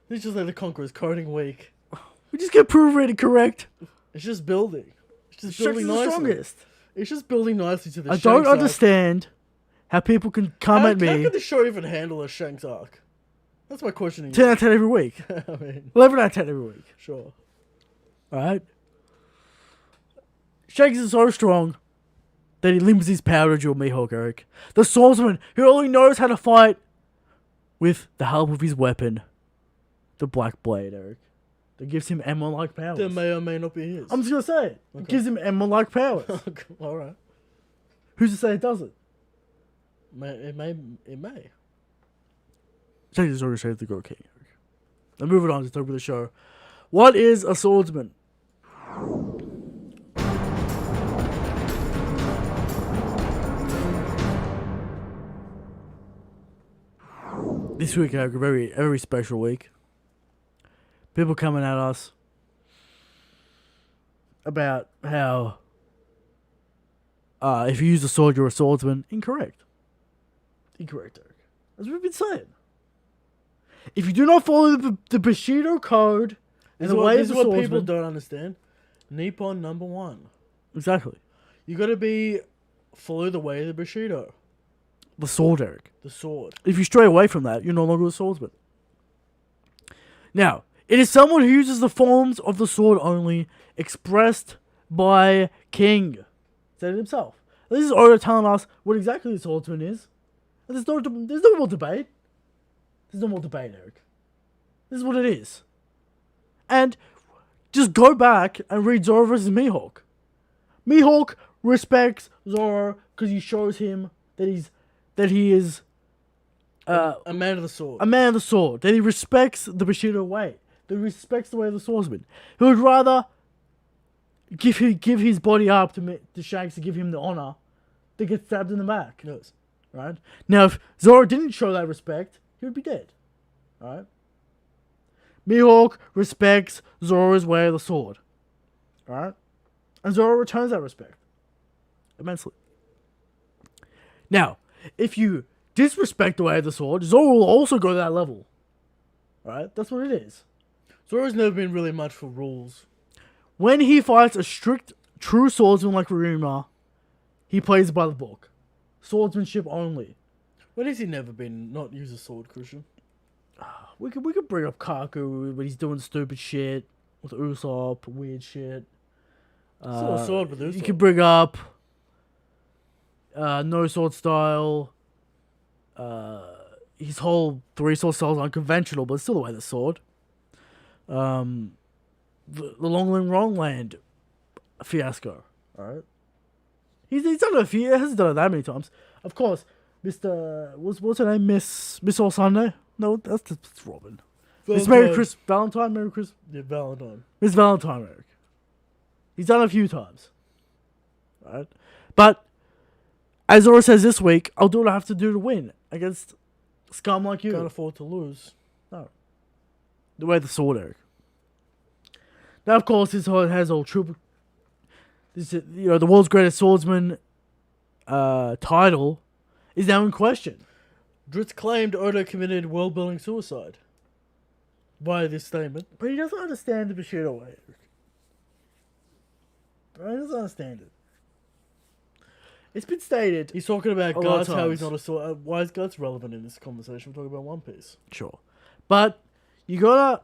This is just like the Conqueror's coding week. We just get proven correct. It's just building. It's just Shanks building is the nicely. strongest. It's just building nicely to the I Shanks don't arc. understand how people can come How at me could the show even handle a Shanks arc? That's my question. 10 out of 10 every week. I mean, 11 out of 10 every week. sure. Alright? Shanks is so strong that he limits his power to duel Mihawk, Eric. The swordsman who only knows how to fight with the help of his weapon, the Black Blade, Eric. That gives him Emma-like powers. That may or may not be his. I'm just gonna say it. It Okay. gives him Emma-like powers. Alright. Who's to say it doesn't? It may. Shanks is already saved the Go King, Eric. Now moving on to talk about the show. What is a swordsman? This week, a very special week. People coming at us about how if you use a sword, you're a swordsman. Incorrect, Eric. As we've been saying. If you do not follow the Bushido code and the way of the swordsman... This is what people don't understand. Nippon #1. Exactly. You gotta follow the way of the Bushido. The sword, Eric. The sword. If you stray away from that, you're no longer a swordsman. Now, it is someone who uses the forms of the sword only, expressed by King. Said it himself. This is Oda telling us what exactly the swordsman is. And there's no more debate. There's no more debate, Eric. This is what it is. And just go back and read Zoro versus Mihawk. Mihawk respects Zoro because he shows him that he is a man of the sword. A man of the sword. That he respects the Bushido way. That he respects the way of the swordsman. He would rather give his body up to Shanks to give him the honor than get stabbed in the back. Yes. Right? Now, if Zoro didn't show that respect, he would be dead. Alright? Mihawk respects Zoro's way of the sword. Alright? And Zoro returns that respect. Immensely. Now, if you disrespect the way of the sword, Zoro will also go to that level. Alright? That's what it is. Zoro's never been really much for rules. When he fights a strict, true swordsman like Ryuma, he plays by the book. Swordsmanship only. When has he never been not use a sword, Christian? We could bring up Kaku when he's doing stupid shit with Usopp, weird shit. Still a sword with Usopp. You could bring up no sword style. His whole 3 sword style is unconventional, but it's still the way of the sword. The Longling Wrongland fiasco. Alright? He's done it a few. He hasn't done it that many times. Of course, Mr. What's her name? Miss All Sunday? No, that's Robin. Miss Merry Chris Valentine. Merry Chris. Yeah, Valentine. Miss Valentine, Eric. He's done it a few times. Right? But as Zoro says this week, I'll do what I have to do to win against scum like you. Can't afford to lose. No. The way of the sword, Eric. Now, of course, this has all true. This, the world's greatest swordsman title is now in question. Dritz claimed Oda committed world-building suicide via this statement. But he doesn't understand the Bushido way, Eric. Right? He doesn't understand it. It's been stated. He's talking about Guts, how he's not a sword. Why is Guts relevant in this conversation? We're talking about One Piece. Sure. But you gotta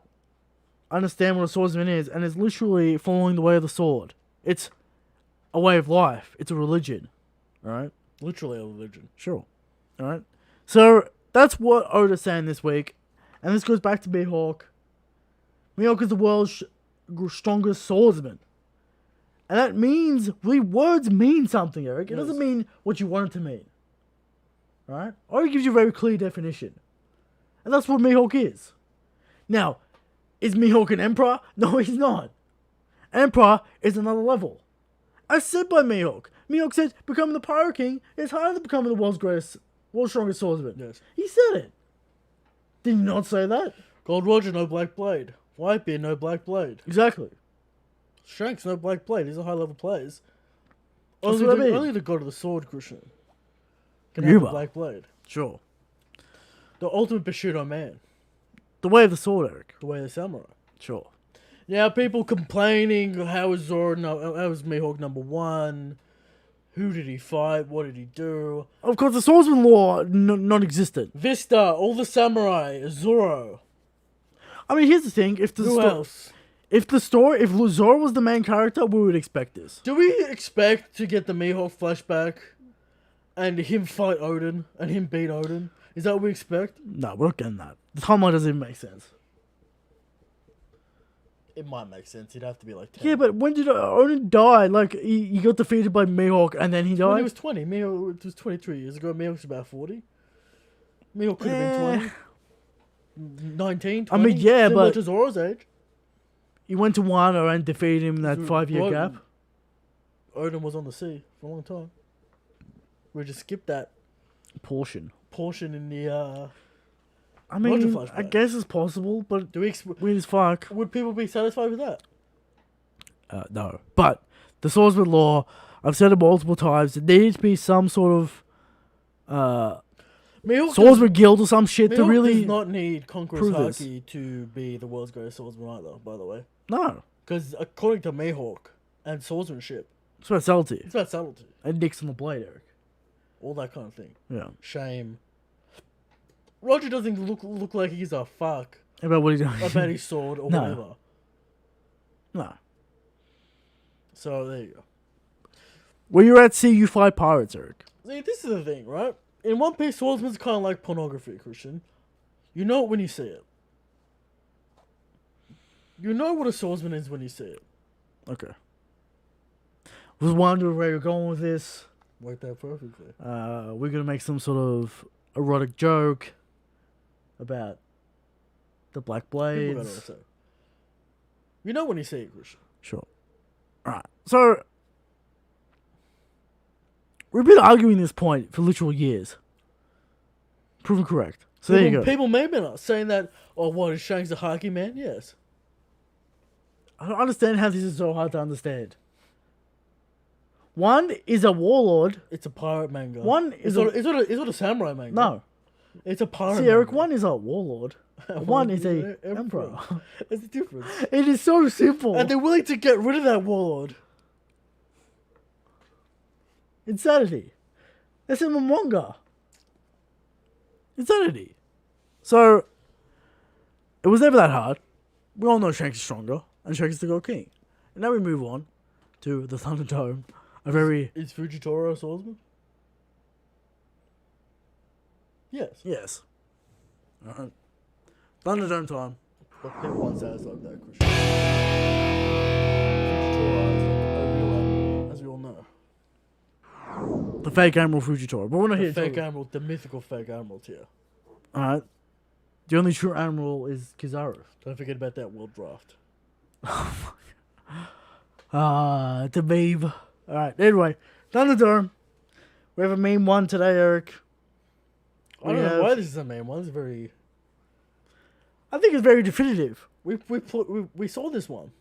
understand what a swordsman is, and it's literally following the way of the sword. It's a way of life. It's a religion. Alright? Literally a religion. Sure. Alright? So, that's what Oda's saying this week. And this goes back to Mihawk. Mihawk is the world's strongest swordsman. And that means, words mean something, Eric. It doesn't mean what you want it to mean. Alright? Oda gives you a very clear definition. And that's what Mihawk is. Now, is Mihawk an emperor? No, he's not. Emperor is another level. As said by Mihawk. Mihawk said, becoming the Pirate King is harder than becoming the world's strongest swordsman. Yes. He said it. Did he not say that? Gold Roger, no black blade. Whitebeard, no black blade. Exactly. Shanks, no black blade. These are high-level players. Only the god of the sword, Christian, can have a black blade. Sure. The ultimate Bushido man. The way of the sword, Eric. The way of the samurai. Sure. Now, people complaining, how is Mihawk #1? Who did he fight? What did he do? Of course, the swordsman law, non-existent. Vista, all the samurai, Zoro. I mean, here's the thing. Who else? If Zoro was the main character, we would expect this. Do we expect to get the Mihawk flashback and him fight Odin and him beat Odin? Is that what we expect? No, we're not getting that. The timeline doesn't even make sense. It might make sense. He'd have to be like 10. Yeah, but when did Odin die? Like, he got defeated by Mihawk and then he died? When he was 20. It was 23 years ago. Mihawk's about 40. Mihawk could have been 20. 19, 20. I mean, yeah, similar but... to Zoro's age. He went to Wano and defeated him in that 5-year gap. Odin was on the sea for a long time. We just skipped that Portion in the. I mean, I guess it's possible, but weird as fuck. Would people be satisfied with that? No. But the Swordsman law, I've said it multiple times, there needs to be some sort of Swordsman guild or some shit to really does not need Conqueror's Haki to be the world's greatest swordsman either, by the way. No. Because according to Mihawk and swordsmanship, it's about subtlety. It's about subtlety. And nicks on the blade, Eric. All that kind of thing. Yeah. Shame. Roger doesn't look like he gives a fuck about what he does. About his sword or whatever. No. So there you go. When you're at sea, you fight pirates, Eric. See, this is the thing, right? In One Piece, swordsman's kind of like pornography, Christian. You know it when you see it. You know what a swordsman is when you see it. Okay. Was wondering where you're going with this. Worked out perfectly. We're gonna make some sort of erotic joke about the black blades. You know when you see it, Christian. Sure. Alright. So we've been arguing this point for literal years. Proven correct. So there you go. People may be not saying that, oh, what, is Shanks a haki man? Yes. I don't understand how this is so hard to understand. One is a warlord. It's a pirate manga. One is it's not a samurai manga. No. It's a pirate See, Eric, manga. one is a warlord. One is a emperor. There's a difference. It is so simple. And they're willing to get rid of that warlord. Insanity. That's in the manga. Insanity. So, it was never that hard. We all know Shanks is stronger, and Shanks is the God King. And now we move on to the Thunderdome. Is Fujitora a swordsman? Yes. Yes. Alright. Thunderdome time. But everyone says like that, Christian. Fujitora, as we all know. The fake Admiral Fujitora. But we're not here the fake Admiral, the mythical fake Admiral here. Alright. The only true Admiral is Kizaru. Don't forget about that world draft. It's a meme. Alright, anyway. Thunderdome. We have a meme one today, Eric. I don't know why this is a meme one. It's very... I think it's very definitive. We saw this one.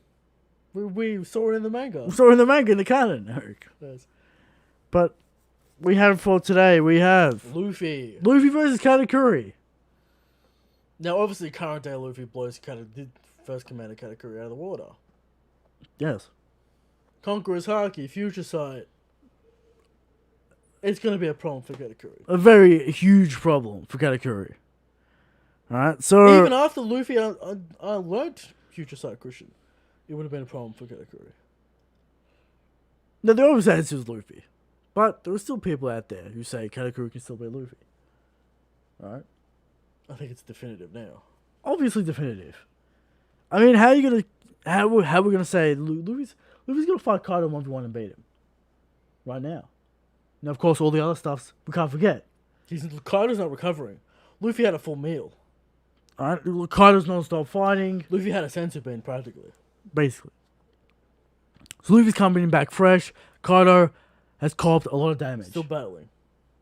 We saw it in the manga. We saw it in the manga, in the canon, Eric. Yes. But we have for today, we have... Luffy versus Katakuri. Now, obviously, current day Luffy blows first commander Katakuri out of the water. Yes. Conqueror's Haki, Future Sight. It's going to be a problem for Katakuri. A very huge problem for Katakuri. Alright, so... Even after Luffy learned Future Sight, Christian, it would have been a problem for Katakuri. No, they always said it was Luffy. But there are still people out there who say Katakuri can still be Luffy. Alright? I think it's definitive now. Obviously definitive. I mean, how are you gonna... How are we gonna say Luffy's gonna fight Kaido 1v1 and beat him? Right now. Now, of course, all the other stuffs we can't forget. Kaido's not recovering. Luffy had a full meal. Alright? Kaido's non-stop fighting. Luffy had a senzu bean, practically. Basically. So Luffy's coming back fresh. Kaido has copped a lot of damage. Still battling.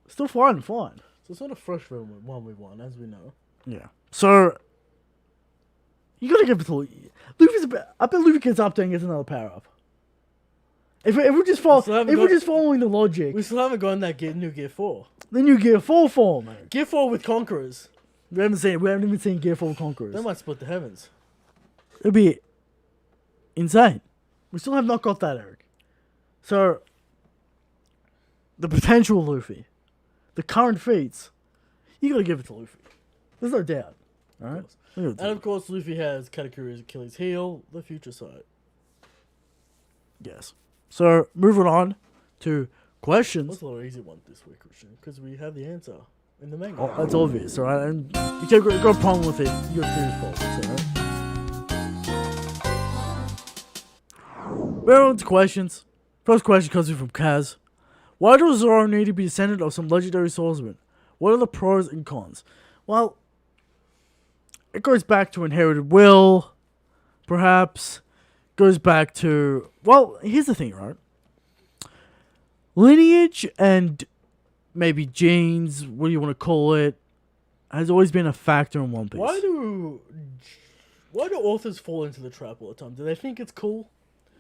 Still fighting, fine. So it's not a fresh 1v1, as we know. Yeah. So, you gotta give it to Luffy. I bet Luffy gets up there and gets another power-up. If we're just following the logic. We still haven't gotten that new Gear 4. The new Gear 4 form, man. Gear 4 with Conquerors. We haven't even seen Gear 4 with Conquerors. They might split the heavens. It'd be insane. We still have not got that, Eric. So, the potential Luffy, the current feats, you gotta give it to Luffy. There's no doubt. Alright? And of course, Luffy has Katakuri's Achilles heel, the Future Sight. Yes. So, moving on to questions. That's a lot easier one this week, Christian, because we have the answer in the manga. Oh, that's obvious, alright? And you can't got a problem with it, you got serious problems, alright? We're on to questions. First question comes in from Kaz. Why does Zoro need to be descendant of some legendary swordsman? What are the pros and cons? Well, it goes back to inherited will, perhaps. goes back to, well, here's the thing, right? Lineage and maybe genes, what do you want to call it, has always been a factor in One Piece. Why do authors fall into the trap all the time? Do they think it's cool?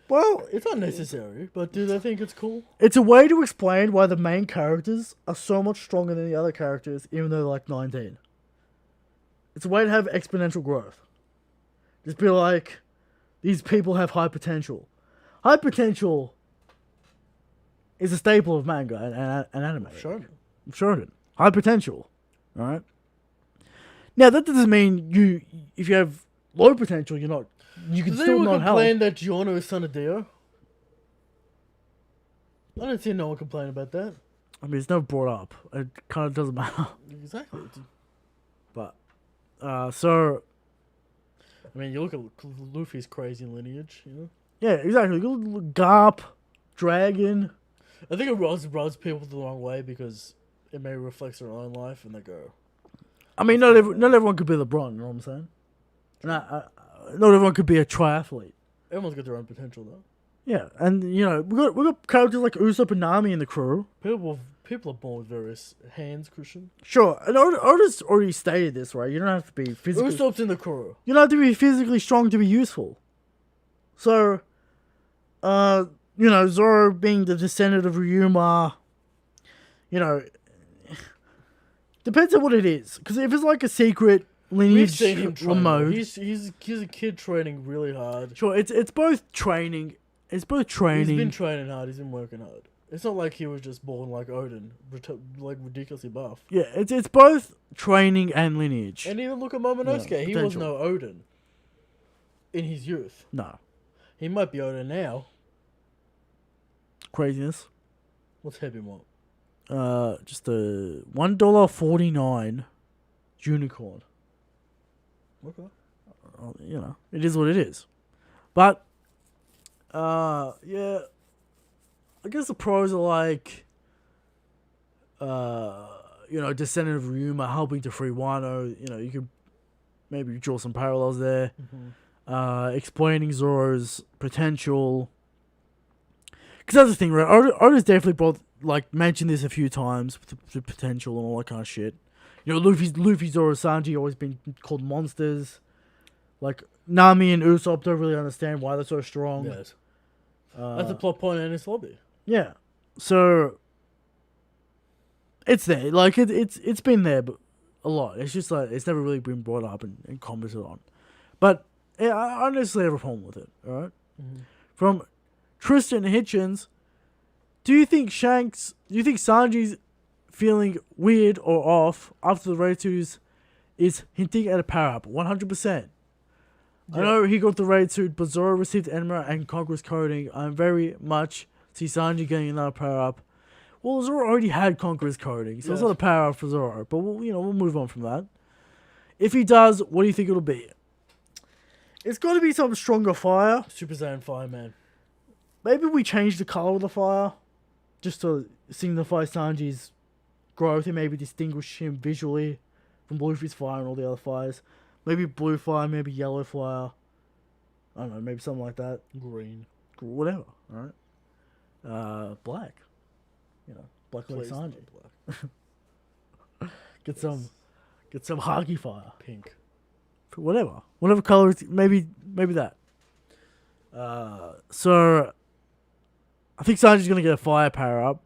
Well, It's not necessary, but do they think it's cool? it's a way to explain why the main characters are so much stronger than the other characters, even though they're like 19. It's a way to have exponential growth. Just be like, these people have high potential. High potential is a staple of manga and anime. Shonen. High potential. Alright? Now, that doesn't mean if you have low potential, you can still not help. complain that Giorno is son of Dio? I don't see no one complain about that. I mean, it's never brought up. It kind of doesn't matter. Exactly. But, so... I mean, you look at Luffy's crazy lineage, you know? Yeah, exactly. Garp, Dragon. I think it rubs people the wrong way because it may reflect their own life and they go... I mean, not everyone could be LeBron, you know what I'm saying? Not everyone could be a triathlete. Everyone's got their own potential, though. Yeah, and, we got characters like Usopp and Nami in the crew. People are born with various hands, Christian. Sure, and Oda's already stated this, right? You don't have to be physically... Usopp's in the crew. You don't have to be physically strong to be useful. So, Zoro being the descendant of Ryuma, depends on what it is. Because if it's like a secret lineage We've seen him train. mode... He's a kid training really hard. Sure, it's both training... He's been training hard. He's been working hard. It's not like he was just born like Odin, like ridiculously buff. Yeah, it's both training and lineage. And even look at Momonosuke. Yeah, he was no Odin in his youth. No. He might be Odin now. Craziness. What's Heavy want? Just a $1.49 unicorn. Okay. It is what it is. But, yeah, I guess the pros are like, descendant of Ryuma helping to free Wano. You could maybe draw some parallels there. Mm-hmm. Explaining Zoro's potential. Because that's the thing, right? Oda's definitely mentioned this a few times, the potential and all that kind of shit. Luffy, Zoro, Sanji always been called monsters. Like, Nami and Usopp don't really understand why they're so strong. Yes. That's a plot point in this lobby. Yeah. So, it's there. Like, it's been there but a lot. It's just like, it's never really been brought up and commented on. But, yeah, I don't necessarily have a problem with it, alright? Mm-hmm. From Tristan Hitchens, do you think Sanji's feeling weird or off after the raid 2s is hinting at a power-up? 100%. Yeah. I know he got the raid suit, but Zoro received Enma and Conqueror's coding. I very much see Sanji getting another power-up. Well, Zoro already had Conqueror's coding, so It's not a power-up for Zoro. But we'll move on from that. If he does, what do you think it'll be? It's got to be some stronger fire. Super Saiyan Fireman. Maybe we change the color of the fire, just to signify Sanji's growth and maybe distinguish him visually from Luffy's fire and all the other fires. Maybe blue fire, maybe yellow fire. I don't know, maybe something like that. Green. Whatever, alright? Black. Black like Sanji. Black. Get some haki fire. Pink. Whatever color, maybe that. So, I think Sanji's gonna get a fire power up.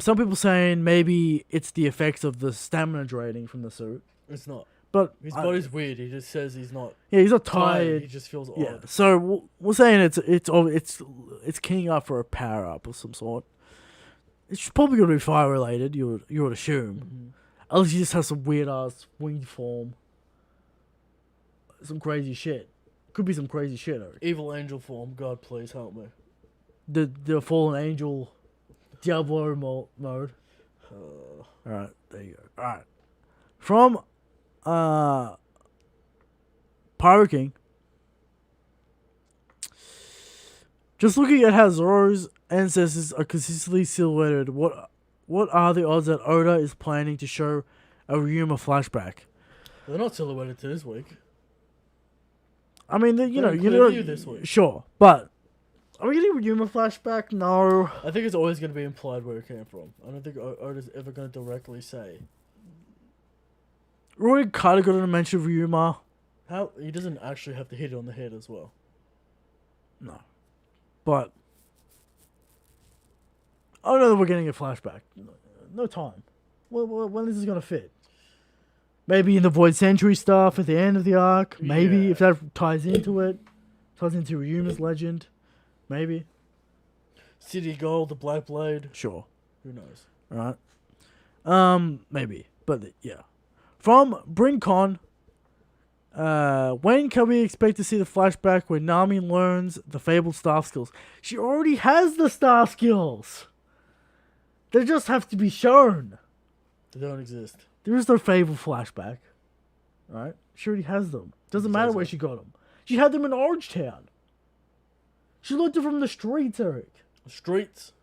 Some people saying maybe it's the effects of the stamina draining from the suit. It's not. But his body's weird. He just says he's not. Yeah, he's not tired. He just feels odd. Yeah. So we're saying it's keying up for a power up of some sort. It's probably gonna be fire related. You would assume, Mm-hmm. unless he just has some weird ass winged form. Some crazy shit. Could be some crazy shit. Evil angel form. God, please help me. The fallen angel, Diablo mode. All right, there you go. All right, from Pirate King. Just looking at how Zoro's ancestors are consistently silhouetted, what are the odds that Oda is planning to show a Ryuma flashback? They're not silhouetted to this week. I mean, you know, this week. Sure, but are we getting Ryuma flashback? No. I think it's always going to be implied where it came from. I don't think Oda's ever going to directly say. Roy kind of got a mention of Ryuma. How he doesn't actually have to hit it on the head as well. No, but I don't know that we're getting a flashback. No time. When is this gonna fit? Maybe in the Void Century stuff at the end of the arc. Maybe if that ties into it, ties into Ryuma's legend. Maybe. City Gold, the Black Blade. Sure. Who knows? Right. Maybe, but yeah. From BrinCon. When can we expect to see the flashback where Nami learns the fabled staff skills? She already has the staff skills. They just have to be shown. They don't exist. There is no fabled flashback. Right? She already has them. Doesn't matter where she got them. She had them in Orange Town. She looked it from the streets, Eric. The streets?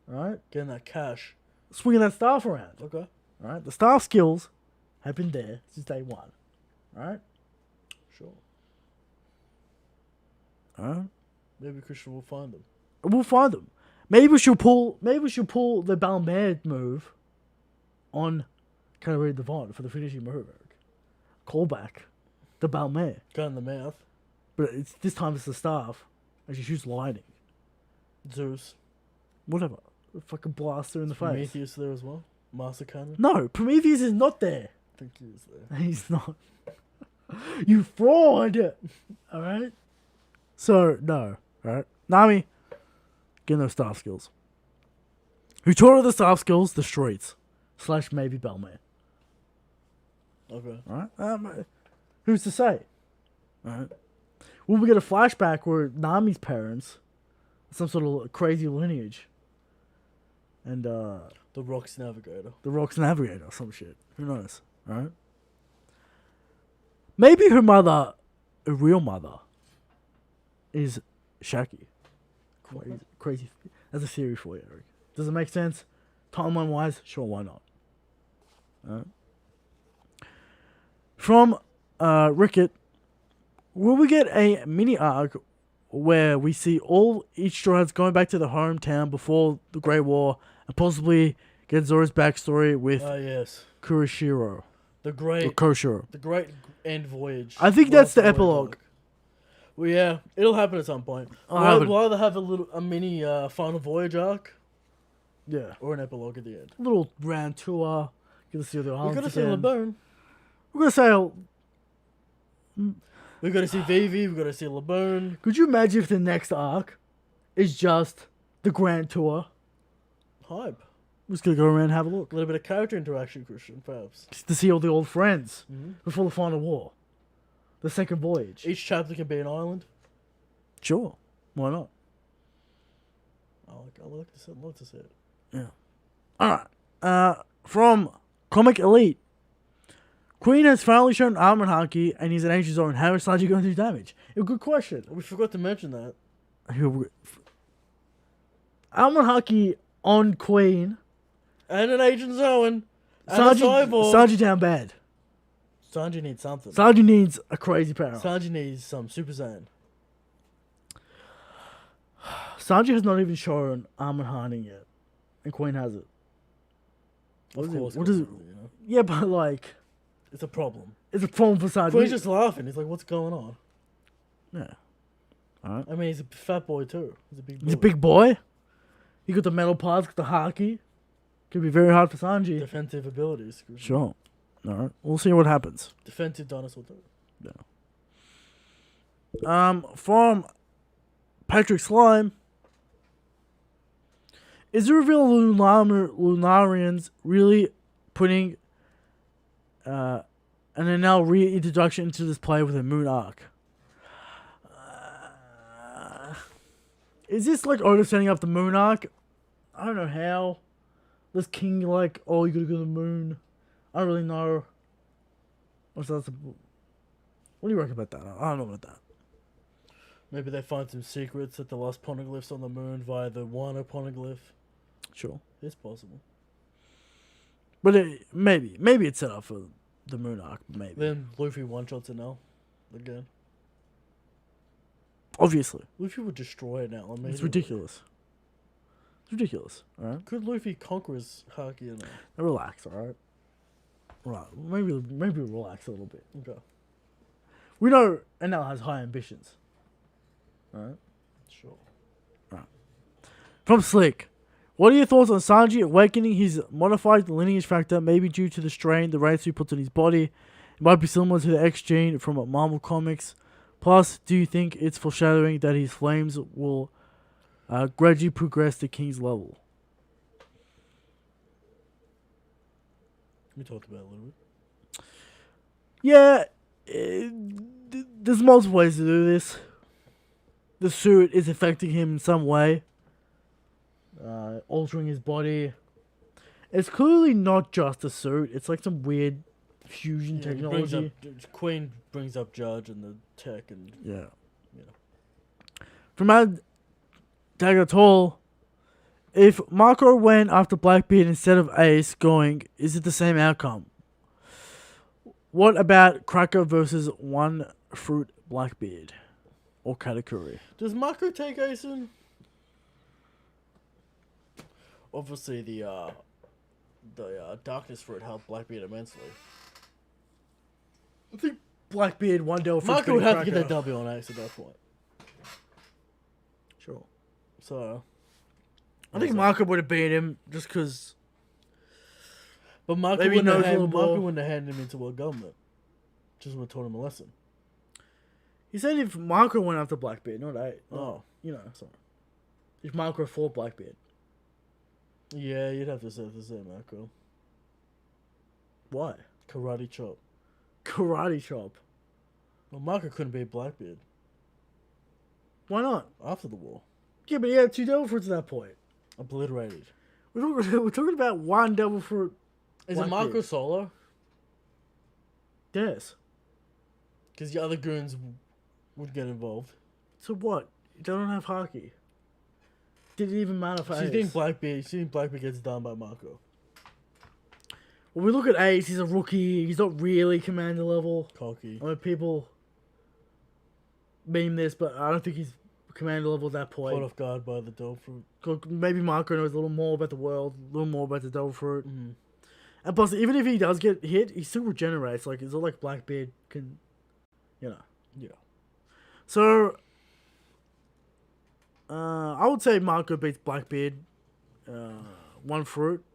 Right? Getting that cash. Swinging that staff around. Okay. Right? The staff skills have been there since day one. Right? Sure. Alright. Maybe Christian will find them. We'll find them. Maybe she'll pull the Balmain move on Katakuri Devon for the finishing move. Callback. The Balmain. Gun in the mouth. But this time it's the staff. And she shoots lightning. Zeus. Whatever. Fucking blast her in the face. Prometheus there as well. Master Cannon. No, Prometheus is not there. I think he is there. He's not. You fraud! Alright? So, no. Alright? Nami, getting those staff skills. Who taught her the staff skills? The streets. / maybe Balmain. Okay. Alright? Who's to say? Alright? Will we get a flashback where Nami's parents, some sort of crazy lineage, and the Rock's Navigator. The Rock's Navigator or some shit. Who knows? Alright? Maybe her mother, a real mother, is Shaki. Crazy. That's a theory for you, Eric. Does it make sense? Timeline-wise, sure, why not? Alright. From Rickett, will we get a mini arc where we see each Straw Hats going back to the hometown before the Great War and possibly get Zoro's backstory with yes. Kurashiro? The great end voyage. I think that's the epilogue. Well, yeah, it'll happen at some point. We'll either have a mini final voyage arc, or an epilogue at the end. A little round tour. Get to see the islands. We're gonna see Laboon. We're gonna say. We're gonna see Vivi. We're gonna see Laboon. Could you imagine if the next arc is just the grand tour? Hype. We're just gonna go around and have a look. A little bit of character interaction, Christian, perhaps. Just to see all the old friends before the final war. The second voyage. Each chapter can be an island. Sure. Why not? I like to see it. Yeah. Alright. From Comic Elite. Queen has finally shown armor and haki and he's an ancient zone. How is Sanji going to do damage? A good question. We forgot to mention that. Armor and haki on Queen. And an Agent Zone. And a cyborg. Sanji down bad. Sanji needs something. Sanji needs a crazy power. Sanji needs some Super Saiyan. Sanji has not even shown armor hardening yet. And Queen has it. Of course. What is it? You know? Yeah, but like... It's a problem. It's a problem for Sanji. Queen's just laughing. He's like, what's going on? Yeah. Alright. I mean, he's a fat boy too. He's a big boy. He's a big boy. He got the metal parts, got the haki. Could be very hard for Sanji. Defensive abilities. Sure. Alright. We'll see what happens. Defensive dinosaur too. Yeah. From Patrick Slime. Is the reveal of Lunarians really putting an now reintroduction into this play with a moon arc? Is this like Oda setting up the moon arc? I don't know how. This king like, oh, you gotta go to the moon. I don't really know. What do you reckon about that? I don't know about that. Maybe they find some secrets at the lost poneglyphs on the moon via the Wano poneglyph. Sure. It's possible. But maybe it's set up for the moon arc, maybe. Then Luffy one-shots it now. Again. Obviously. Luffy would destroy it now. It's ridiculous. It's ridiculous, alright? Could Luffy conquer his haki now? Now relax, alright? Right, maybe relax a little bit. Okay. We know NL has high ambitions. Alright? Sure. From Slick. What are your thoughts on Sanji awakening his modified lineage factor, maybe due to the strain the Raitsu puts on his body? It might be similar to the X gene from Marvel Comics. Plus, do you think it's foreshadowing that his flames will gradually progress to King's level? We talked about it a little bit. Yeah, there's multiple ways to do this. The suit is affecting him in some way, altering his body. It's clearly not just a suit. It's like some weird fusion technology. Queen brings up Judge and the tech and Yeah. Yeah. From Ad Dagatol, if Marco went after Blackbeard instead of Ace going, is it the same outcome? What about Cracker versus One Fruit Blackbeard or Katakuri? Does Mako take Asen? Obviously, the darkness fruit helped Blackbeard immensely. I think Blackbeard one Delph. Mako would have to get that W on Ace at that point. Sure. So, I think Marco would have beat him just because. but Mako Maybe wouldn't, knows a little Mako more. wouldn't have handed him into a government. Just would have taught him a lesson. He said if Marco went after Blackbeard, not Ace. Oh. You know, sorry. If Marco fought Blackbeard. Yeah, you'd have to say the same, Mako. Why? Karate chop. Karate chop. Well, Mako couldn't beat Blackbeard Why not? after the war. Yeah, but he had two devil fruits at that point. Obliterated. We're talking about one devil fruit. Is it Blackbeard. Mako solo? Yes. Because the other goons would get involved. So what? They don't have haki. Did it even matter for So you Ace? think Blackbeard gets done by Mako? When we look at Ace, he's a rookie. He's not really commander level. Cocky. I mean, people meme this, but I don't think he's commander level at that Caught point. off guard by the dope fruit. Maybe Marco knows a little more about the world, a little more about the devil fruit. Mm-hmm. And plus, even if he does get hit, he still regenerates. Like, it's not like Blackbeard can, you know. Yeah. So, I would say Marco beats Blackbeard. One fruit.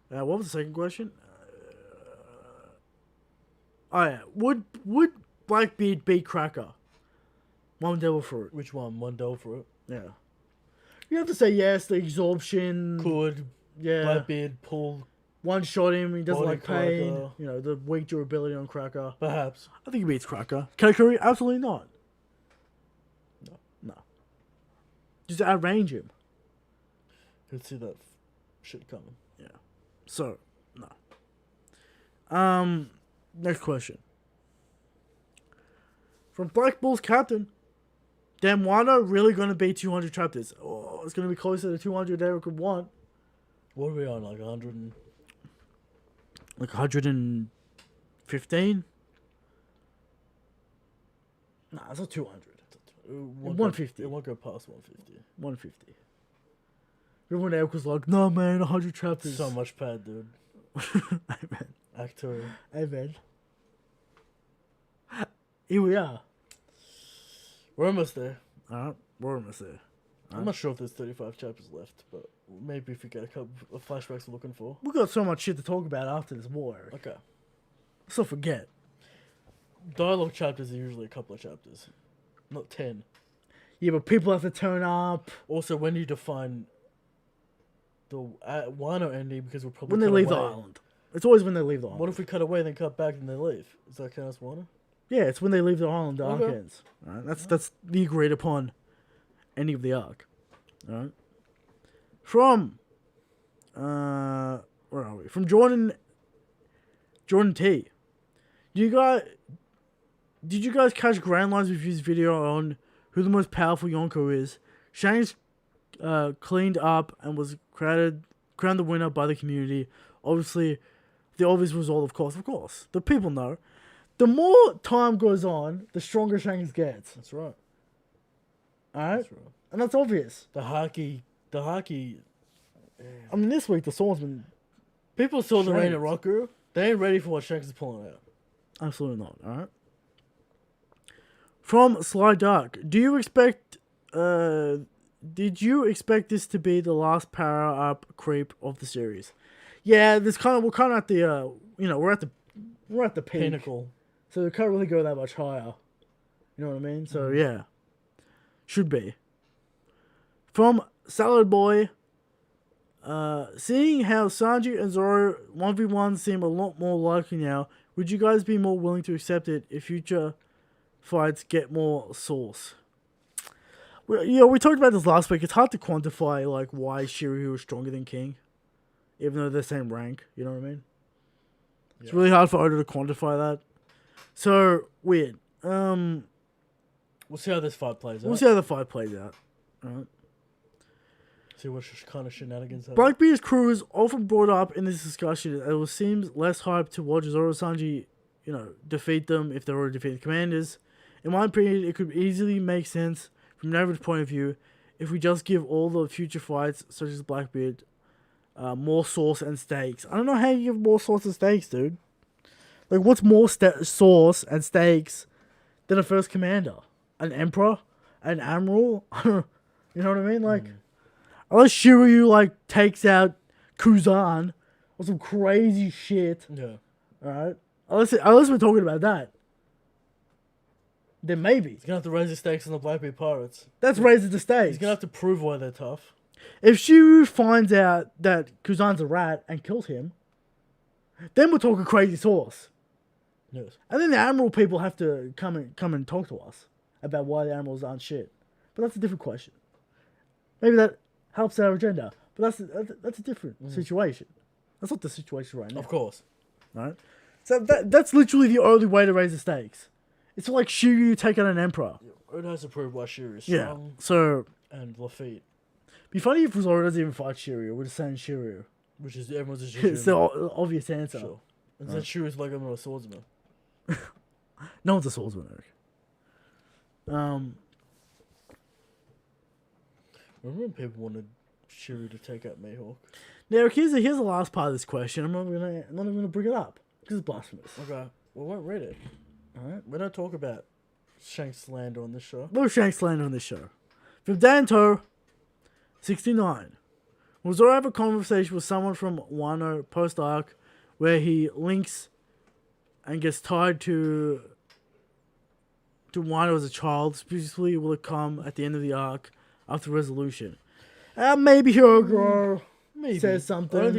What was the second question? Oh yeah, would Blackbeard beat Cracker? One devil fruit. Which one? One dope fruit? Yeah. You have to say yes. The absorption. Could Yeah. Blackbeard pull? One shot him. He doesn't Body like pain. Cracker. You know, the weak durability on Cracker. Perhaps. I think he beats Cracker. Katakuri? Absolutely not. No. Just outrange him. Could see that shit coming. Yeah. So, no. Next question. From Black Bull's captain. Damn, Wano really going to be 200 chapters? Oh, it's going to be closer to 200 than Eric would want. What are we on? Like 100 and... Like 115? Nah, it's not 200. 150. It won't go past 150. 150. Everyone else was like, no, man, 100 chapters. So much pad, dude. Amen. Actor. Amen. Here we are. We're almost there. Alright, we're almost there. I'm not sure if there's 35 chapters left, but maybe if we get a couple of flashbacks we're looking for. We've got so much shit to talk about after this war, Eric. Okay. So forget. Dialogue chapters are usually a couple of chapters, not 10. Yeah, but people have to turn up. Also, when you define the Wano ending, because we'll probably When they cut leave the away. island. It's always when they leave the island. What if we cut away, then cut back, and they leave? Is that count as Wano? Yeah, it's when they leave the island, the arc Okay. ends. Alright, that's the agreed upon ending of the arc. Alright. From where are we? From Jordan T. Did you guys catch Grand Line's review's video on who the most powerful Yonko is? Shanks cleaned up and was crowned the winner by the community. Obviously, the obvious result, of course. The people know. The more time goes on, the stronger Shanks gets. That's right. Alright? That's right. And that's obvious. The haki. I mean, this week, the Swordsman... People saw the rain at Shanks. Roku. They ain't ready for what Shanks is pulling out. Absolutely not, alright? From Sly Dark, did you expect this to be the last power up creep of the series? Yeah, we're kind of at the we're at the peak. Pinnacle. So we can't really go that much higher. You know what I mean? So yeah. Should be. From Salad Boy, seeing how Sanji and Zoro 1v1 seem a lot more likely now, would you guys be more willing to accept it if future fights get more sauce? We talked about this last week. It's hard to quantify like why Shiryu is stronger than King, even though they're the same rank. You know what I mean? It's really hard for Oda to quantify that. So weird. We'll see how this fight plays out. We'll see how the fight plays out. Alright. See what kind of shenanigans happen. Blackbeard's crew is often brought up in this discussion. It seems less hype to watch Zoro Sanji, defeat them if they're already defeated commanders. In my opinion, it could easily make sense from an average point of view if we just give all the future fights, such as Blackbeard, more sauce and stakes. I don't know how you give more sauce and stakes, dude. Like, what's more sauce and stakes than a first commander? An emperor? An admiral? You know what I mean? Like, unless Shiryu, takes out Kuzan or some crazy shit. Yeah. Alright? Unless we're talking about that. Then maybe. He's gonna have to raise the stakes on the Blackbeard Pirates. That's raising the stakes. He's gonna have to prove why they're tough. If Shiryu finds out that Kuzan's a rat and kills him, then we're talking crazy sauce. Yes. And then the Admiral people have to come and talk to us about why the Admirals aren't shit. But that's a different question. Maybe that helps our agenda. But that's a different situation. That's not the situation right now. Of course. Right? So that's literally the only way to raise the stakes. It's like Shiryu take out an Emperor. Oda has to prove why Shiryu is Yeah. strong So and Luffy, be funny if Zoro doesn't even fight Shiryu. We're just saying Shiryu. which is everyone's a It's the obvious answer. Sure. And then Shiryu's like I'm not a swordsman. No one's a swordsman, Eric. Remember when people wanted Shiryu to take out Mihawk? Now, Eric, here's the last part of this question. I'm not even gonna bring it up because it's blasphemous. Okay, we won't read it. Alright. We don't talk about Shanks slander on this show. No Shanks slander on this show. From Danto, 69. Will Zoro have a conversation with someone from Wano post-arc where he links and gets tied to Wano as a child? Specifically, will it come at the end of the arc after resolution? Maybe Hyogoro says something. I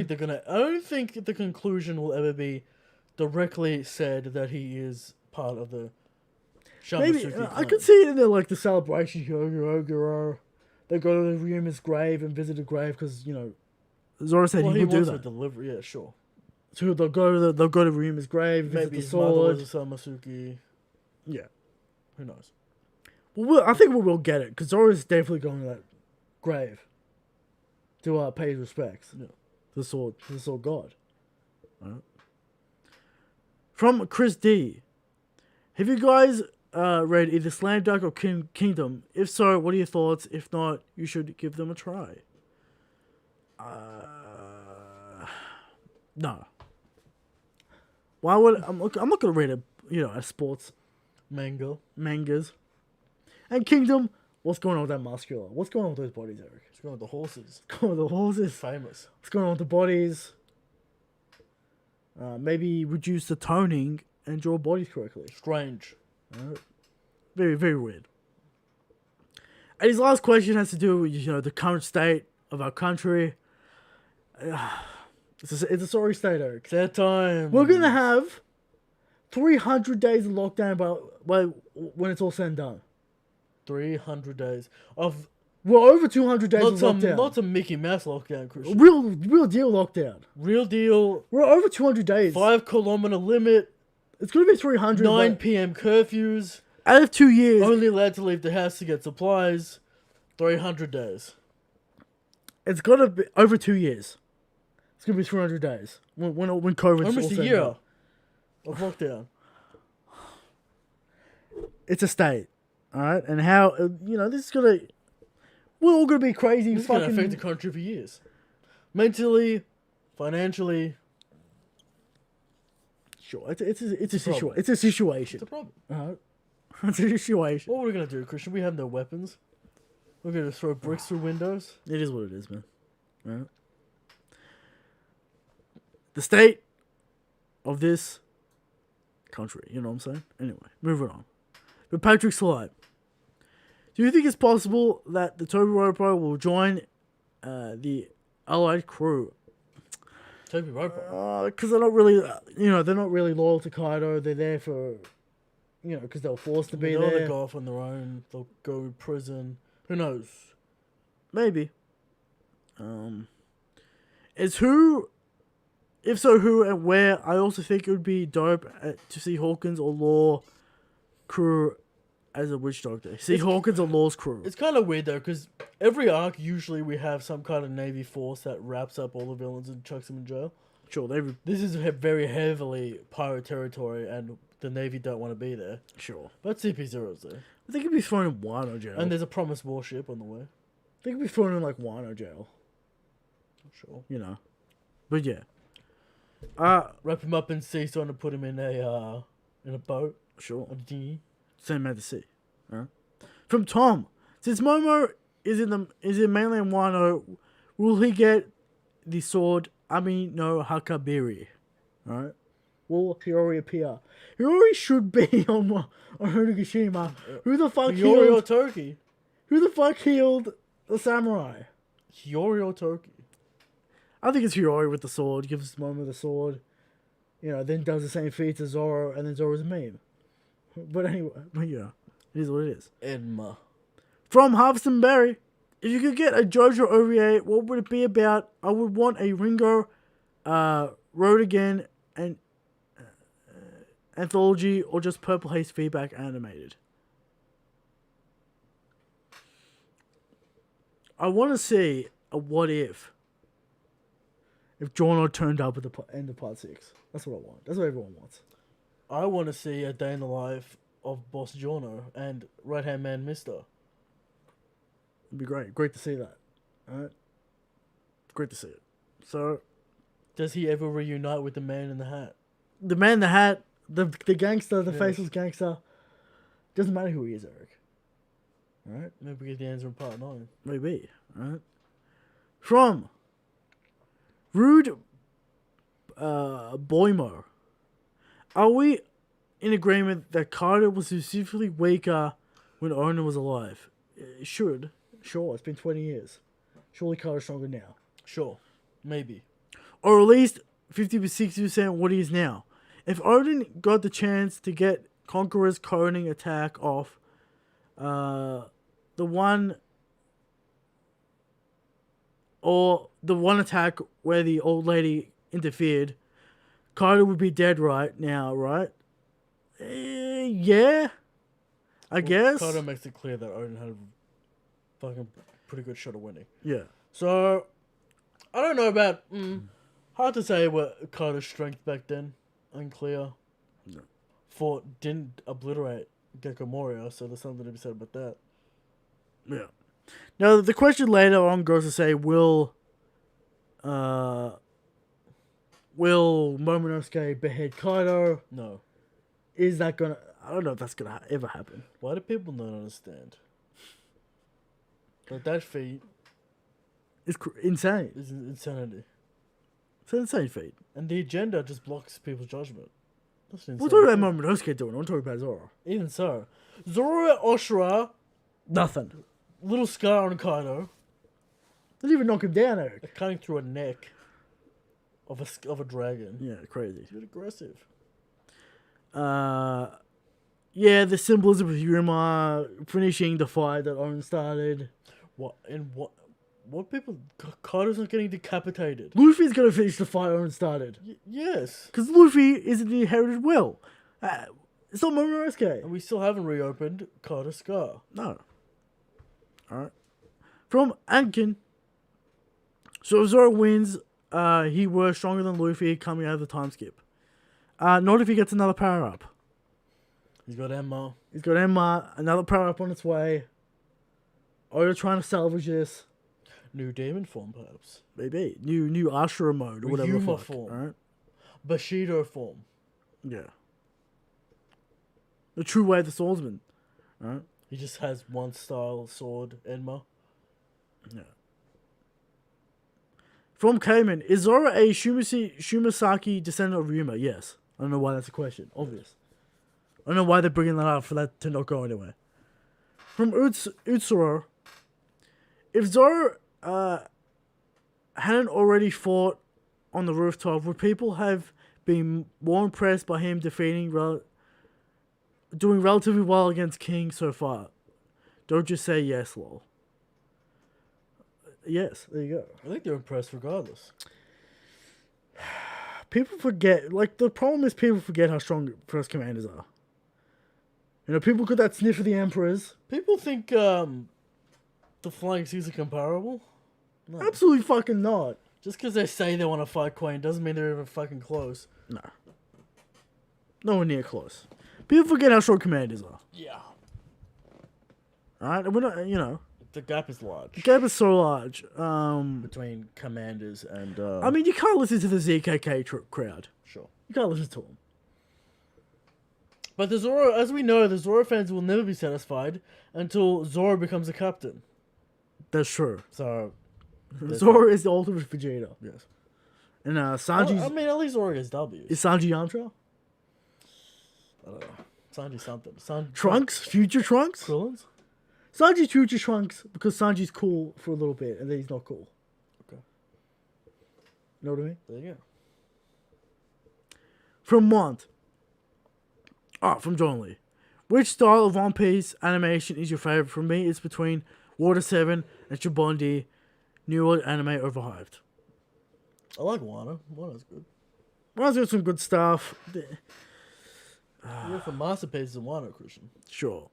don't think the conclusion will ever be directly said that he is part of the Maybe Shamazuki I could see it in the celebration. Hyogoro, they go to the Ryuma's grave and visit the grave because Zoro said he would do that. Delivery, yeah, sure. So they'll go to Ryuma's grave, visit Maybe the his mother sword. was a Samasuki. Yeah. Who knows? Well, I think we will get it because Zoro's definitely going to that grave to pay his respects. Yeah. To the sword god. Right. From Chris D. Have you guys read either Slam Dunk or Kingdom? If so, what are your thoughts? If not, you should give them a try. No. Why would I'm not gonna read a sports mangas. And Kingdom, what's going on with that muscular? What's going on with those bodies, Eric? What's going on with the horses? What's going on with the horses? Famous. What's going on with the bodies? Maybe reduce the toning and draw bodies correctly. Strange. Very, very weird. And his last question has to do with the current state of our country. It's a sorry state, Eric. It's that time. We're gonna have 300 days of lockdown by when it's all said and done. 300 days of. We're over 200 days of lockdown. Not some Mickey Mouse lockdown, Christian. Real deal lockdown. Real deal. We're over 200 days. 5-kilometer limit. It's gonna be 300. 9 p.m. curfews. Out of 2 years. Only allowed to leave the house to get supplies. 300 days. It's gonna be over 2 years. It's gonna be 300 days when COVID's Almost all a year done. of lockdown. It's a state. All right, and how this is gonna. We're all gonna be crazy. This is going to affect the country for years. Mentally, financially. Sure, it's a situation. It's a situation. It's a problem. It's a situation. What are we going to do, Christian? We have no weapons. We're going to throw bricks through windows. It is what it is, man. All right. The state of this country. You know what I'm saying? Anyway, moving on. But Patrick Slide. Do you think it's possible that the Toby Roper will join the Allied crew? Toby Roper? Because they're not really, they're not really loyal to Kaido. They're there for, because they were forced to be there. They'll go off on their own. They'll go to prison. Who knows? Maybe. If so, who and where? I also think it would be dope to see Hawkins or Law crew as a witch doctor. See Hawkins or Law's crew. It's kind of weird though, because every arc usually we have some kind of Navy force that wraps up all the villains and chucks them in jail. Sure, this is very heavily pirate territory, and the Navy don't want to be there. Sure, but CP0's there. I think it'd be thrown in Wano jail, and there's a promised warship on the way. I think it'd be thrown in like Wano jail. Sure, but yeah. Wrap him up in sea stone and put him in a boat. Sure. A dinghy. Same at the sea. Right. From Tom, since Momo is in mainland Wano, will he get the sword Ami no Hakabiri? Alright. Will Hiyori appear? Hiyori should be on Onigashima. Who the fuck Hiyori or Toki? Who the fuck healed the samurai? Hiyori or Toki? I think it's Hiyori with the sword, gives Momo the sword, then does the same feat as Zoro, and then Zoro's a meme. But anyway, it is what it is. Edma. From Harveston Berry, if you could get a JoJo OVA, what would it be about? I would want a Ringo, Road Again, and anthology, or just Purple Haze feedback animated. I want to see a what if Giorno turned up at the end of part 6. That's what I want. That's what everyone wants. I want to see a day in the life of Boss Giorno and Right Hand Man Mister. It'd be great. Great to see that. Alright? Great to see it. So, does he ever reunite with the man in the hat? The man in the hat, the gangster, the faceless gangster. Doesn't matter who he is, Eric. Alright? Maybe we get the answer in part 9. Maybe. Alright? From Rude Boymo. Are we in agreement that Kaido was specifically weaker when Oden was alive? It should. Sure, it's been 20 years. Surely Kaido's stronger now. Sure. Maybe. Or at least 50-60% what he is now. If Oden got the chance to get Conqueror's coning attack off, the one attack where the old lady interfered, Kaido would be dead right now, right? Yeah. I guess. Kaido makes it clear that Oden had a fucking pretty good shot of winning. Yeah. So, I don't know about... hard to say what Kaido's strength back then. Unclear. No. Fort didn't obliterate Gecko Moria, so there's something to be said about that. Yeah. Now, the question later on goes to say, will Momonosuke behead Kaido? No. Is that gonna... I don't know if that's gonna ever happen. Why do people not understand? Like, that feat... It's insane. It's insanity. It's an insane feat. And the agenda just blocks people's judgment. That's insane. We're talking about Momonosuke doing it. I'm talking about Zoro. Even so. Zoro and Oshira... Nothing. Little scar on Kaido. Didn't even knock him down, Eric. Cutting through a neck of a dragon. Yeah, crazy. It's a bit aggressive. Yeah, the symbolism of Yuma finishing the fight that Owen started. What people... Kaido's not getting decapitated. Luffy's gonna finish the fight Owen started. Yes. Because Luffy is in the inherited will. It's not Momonosuke. And we still haven't reopened Kaido's scar. No. Alright. From Ankin. So if Zoro wins, he were stronger than Luffy coming out of the time skip. Not if he gets another power up. He's got Emma. He's got Emma. Another power up on its way. Oda trying to salvage this. New demon form, perhaps. Maybe. New Ashura mode or whatever the Yuma fuck. form. Alright? Bushido form. Yeah. The true way of the swordsman. Alright? He just has one style sword, Enma. Yeah. From Cayman, is Zoro a Shumasaki descendant of Ryuma? Yes. I don't know why that's a question. Obvious. I don't know why they're bringing that up for that to not go anywhere. From Utsuro, if Zoro hadn't already fought on the rooftop, would people have been more impressed by him doing relatively well against King so far? Don't just say yes, lol. Yes, there you go. I think they're impressed regardless. People forget, like, the problem is people forget how strong first commanders are. You know, people got that sniff of the Emperors. People think the Flying Seas are comparable. No. Absolutely fucking not. Just because they say they want to fight Queen doesn't mean they're even fucking close. No. Nowhere near close. People forget how strong commanders are. Yeah. Alright? And we're not, you know. The gap is large. The gap is so large. Between commanders and... I mean, you can't listen to the ZKK crowd. Sure. You can't listen to them. But the Zoro, as we know, the Zoro fans will never be satisfied until Zoro becomes a captain. That's true. So... Zoro is the ultimate Vegeta. Yes. And Sanji's... I mean, at least Zoro gets W's. Is Sanji Yamcha? I don't know. Sanji something. Trunks? Future Trunks? Krillins? Sanji's future Trunks because Sanji's cool for a little bit and then he's not cool. Okay. You know what I mean? There you go. From Mont. From John Lee. Which style of One Piece animation is your favorite? For me, it's between Water 7 and Shibondi. New World anime overhyped. I like Wano. Wano's good. Wano's got some good stuff. You're for masterpieces in Wano, Christian. Sure.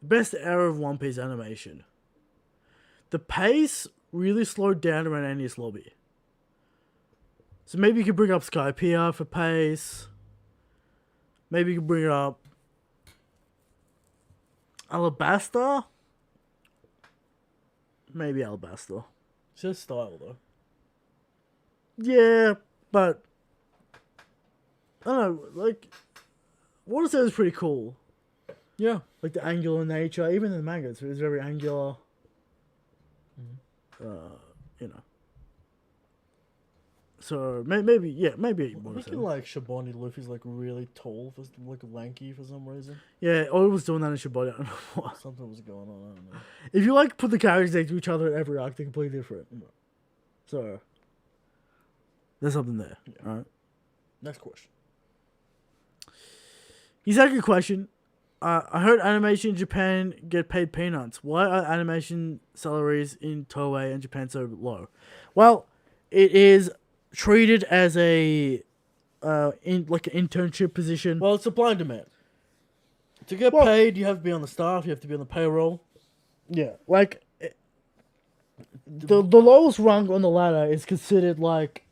Best era of One Piece animation. The pace really slowed down around Enies Lobby. So maybe you could bring up Skypiea for pace. Maybe you could bring up Alabasta? Maybe Alabasta. It's just style, though. Yeah, but I don't know, like Water 7 is pretty cool. Yeah. Like the angular nature, even in the manga, it's very angular. Mm-hmm. You know. So maybe I'm Water thinking 7. like Shibondi Luffy's like really tall, like lanky for some reason. Yeah, Oda was doing that in Shibuya. I don't know why. Something was going on. I don't know. If you like put the characters next to each other in every arc, they're completely different. So there's something there. Yeah. All right. Next question. He's had a good question. I heard animation in Japan get paid peanuts. Why are animation salaries in Toei and Japan so low? Well, it is treated as a like an internship position. Well, it's supply and demand. To get paid, you have to be on the staff. You have to be on the payroll. Yeah, like the lowest rung on the ladder is considered like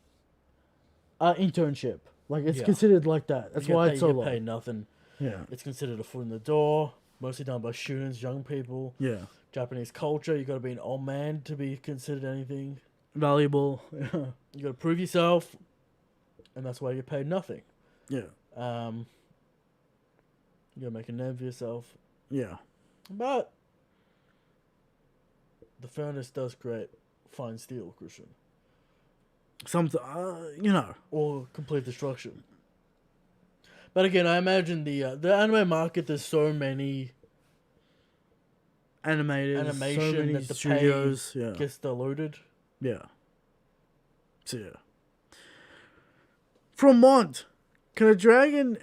an internship. Like it's considered like that. That's why it's so low. You get paid nothing. Yeah. It's considered a foot in the door. Mostly done by students, young people. Yeah. Japanese culture. You got to be an old man to be considered anything Valuable. You got to prove yourself, and that's why you get paid nothing. Yeah. You got to make a name for yourself. Yeah. But the furnace does create fine steel, Christian. Something, you know. Or complete destruction. But again, I imagine the anime market, there's so many Animation so many that the studios pay gets diluted. Yeah. So yeah. From Mont, can a dragon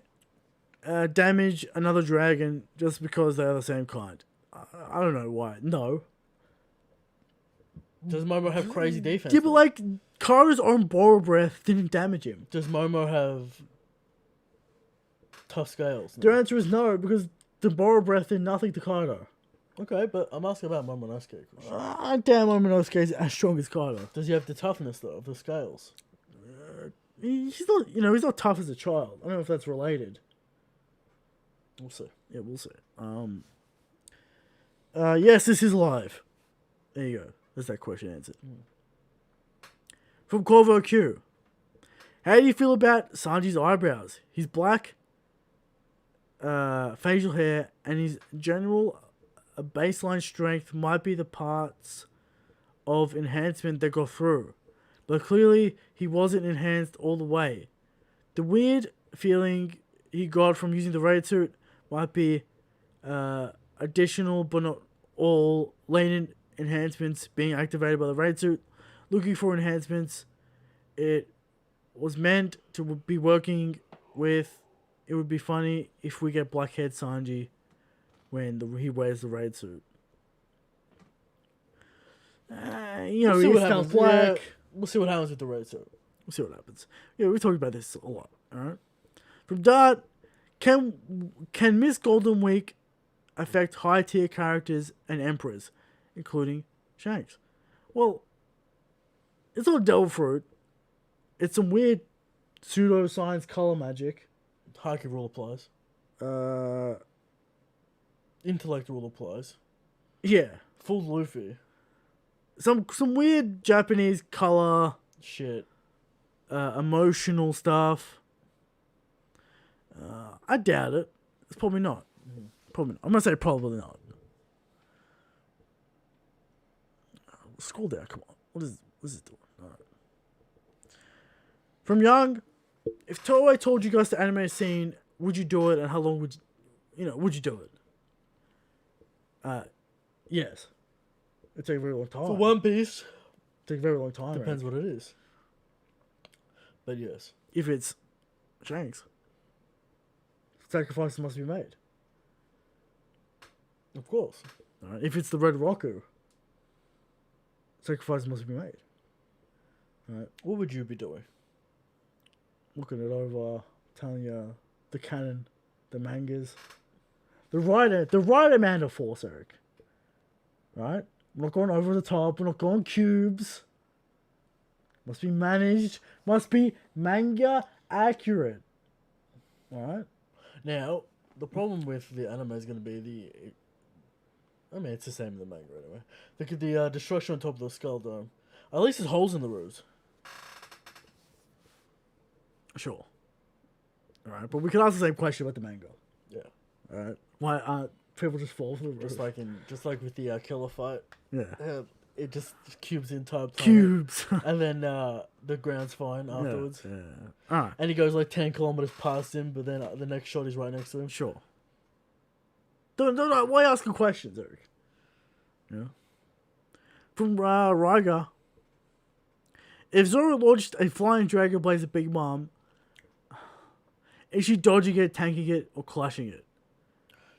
damage another dragon just because they are the same kind? I don't know why. No. Does Momo have crazy defense? Yeah, but like Kaido's own borrow breath didn't damage him. Does Momo have tough scales? The answer is no, because the borrow breath did nothing to Kaido. Okay, but I'm asking about Momonosuke. Damn, Momonosuke is as strong as Kaido. Does he have the toughness though of the scales? he's not, he's not tough as a child. I don't know if that's related. We'll see. Yeah, we'll see. Yes, this is live. There you go. That's that question answered. From Corvo Q. How do you feel about Sanji's eyebrows? His black facial hair and his general baseline strength might be the parts of enhancement that got through. But clearly, he wasn't enhanced all the way. The weird feeling he got from using the raid suit might be additional, but not all, latent enhancements being activated by the raid suit. Looking for enhancements, it was meant to be working with. It would be funny if we get Blackhead Sanji when he wears the raid suit. We'll see he what styles happens. black. Yeah, we'll see what happens with the raid suit. We'll see what happens. Yeah, we talked about this a lot. All right. From Dart, can Miss Golden Week affect high tier characters and emperors, including Shanks? Well, it's not Devil Fruit. It's some weird pseudo-science color magic. Haki rule applies. Intellect rule applies. Yeah. Full Luffy. Some weird Japanese color. Shit. Emotional stuff. I doubt it. It's probably not. Probably not. I'm gonna say probably not. Scroll down. Come on. What is this doing? All right. From Young, if Toei told you guys to animate a scene, would you do it, and how long would you do it? Yes. It'd take a very long time. For One Piece. Take a very long time. Depends what it is. But yes. If it's Shanks, sacrifices must be made. Of course. All right. If it's the Red Roku, sacrifices must be made. All right. What would you be doing? Looking it over, telling you the canon, the mangas, the writer man force, Eric. Right? We're not going over the top. We're not going cubes. Must be managed. Must be manga accurate. Alright? Now, the problem with the anime is going to be it's the same in the manga anyway. Look at the destruction on top of the skull dome. At least there's holes in the roofs. Sure. Alright, but we can ask the same question about the manga. Yeah. Alright? Why aren't people just fall for the roof? Just like with the killer fight. Yeah. It just cubes in time. Cubes. And then the ground's fine afterwards. Yeah. Alright. And he goes like 10 kilometers past him, but then the next shot is right next to him. Sure. Don't why asking questions, Eric? Yeah. From Ryga. If Zoro launched a flying dragon blaze at Big Mom, is she dodging it, tanking it, or clashing it?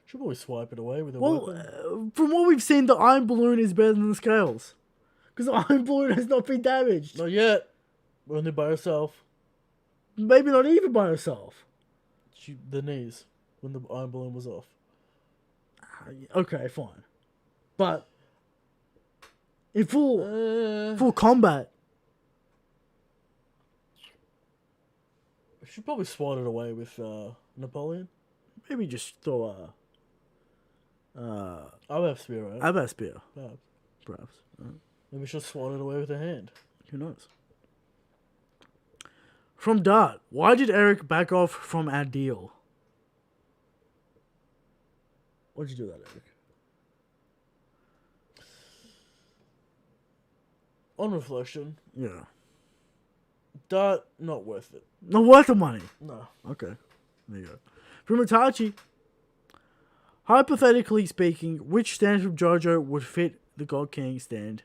Should probably swipe it away with a weapon. From what we've seen, the Iron Balloon is better than the Scales. Because the Iron Balloon has not been damaged. Not yet. Only by herself. Maybe not even by herself. The knees. When the Iron Balloon was off. Okay, fine. But in full combat, we should probably swat it away with Napoleon. maybe just throw I'll have spear, right? Abba spear, Perhaps. perhaps. Maybe she'll swat it away with her hand. Who knows? From Dart, why did Eric back off from our deal? Why'd you do that, Eric? On reflection, Yeah. Dart, not worth it. Not worth the money. No. Okay. There you go. From Itachi, hypothetically speaking, which stand from JoJo would fit the God King stand,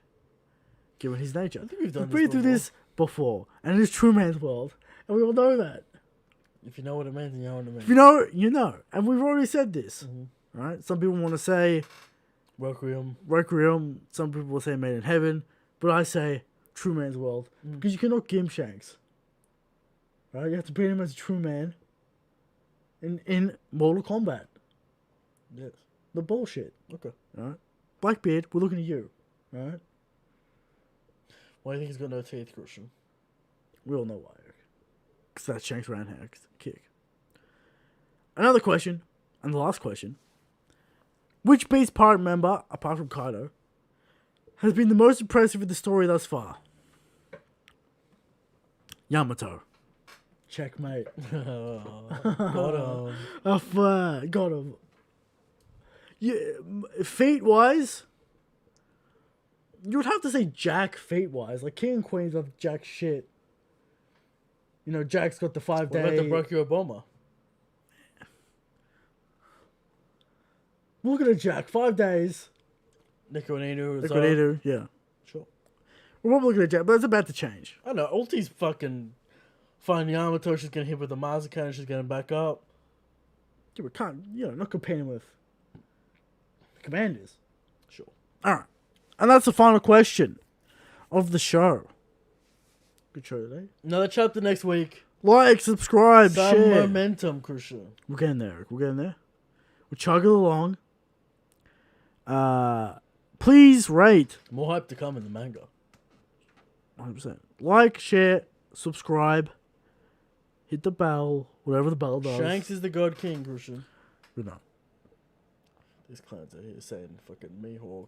given his nature? I think we've done We've been through this before, and it's True Man's World, and we all know that. If you know what it means, then you know what it means. If you know, you know. And we've already said this, Mm-hmm. right? Some people want to say Requiem. some people will say Made in Heaven, but I say True Man's World, because you cannot gimp Shanks. Right? You have to beat him as a true man in Mortal Kombat. Yes. The bullshit. Okay. Right? Blackbeard, we're looking at you. Right? Why do you think he's got no teeth, Christian? We all know why, Eric. Because that's Shanks' roundhouse kick. Another question, and the last question. Which Beast Pirate member, apart from Kaido, has been the most impressive with the story thus far? Yamato. Checkmate. Got him. Got him. Yeah, feat-wise, you would have to say Jack feat-wise. Like, King and Queen's of Jack shit. You know, Jack's got the 5 day... What about the Brachio Bomber? Look at it, Jack. 5 days. Nico and Inu. Nico and Inu, yeah. Sure. We're probably looking at Jack, but it's about to change. I know. Ulti's fucking fine Yamato. She's getting hit with the Mazaka and she's getting back up. Yeah, we can't, not comparing with Commanders. Sure. Alright. And that's the final question of the show. Good show today. Another chapter next week. Like, subscribe, Some share. momentum, Christian. We're getting there, Eric. We're getting there. We're chugging along. Please rate. More hype to come in the manga. 100%. Like, share, subscribe. Hit the bell. Whatever the bell does. Shanks is the God King, Christian. We know. These clowns are here saying fucking Mihawk.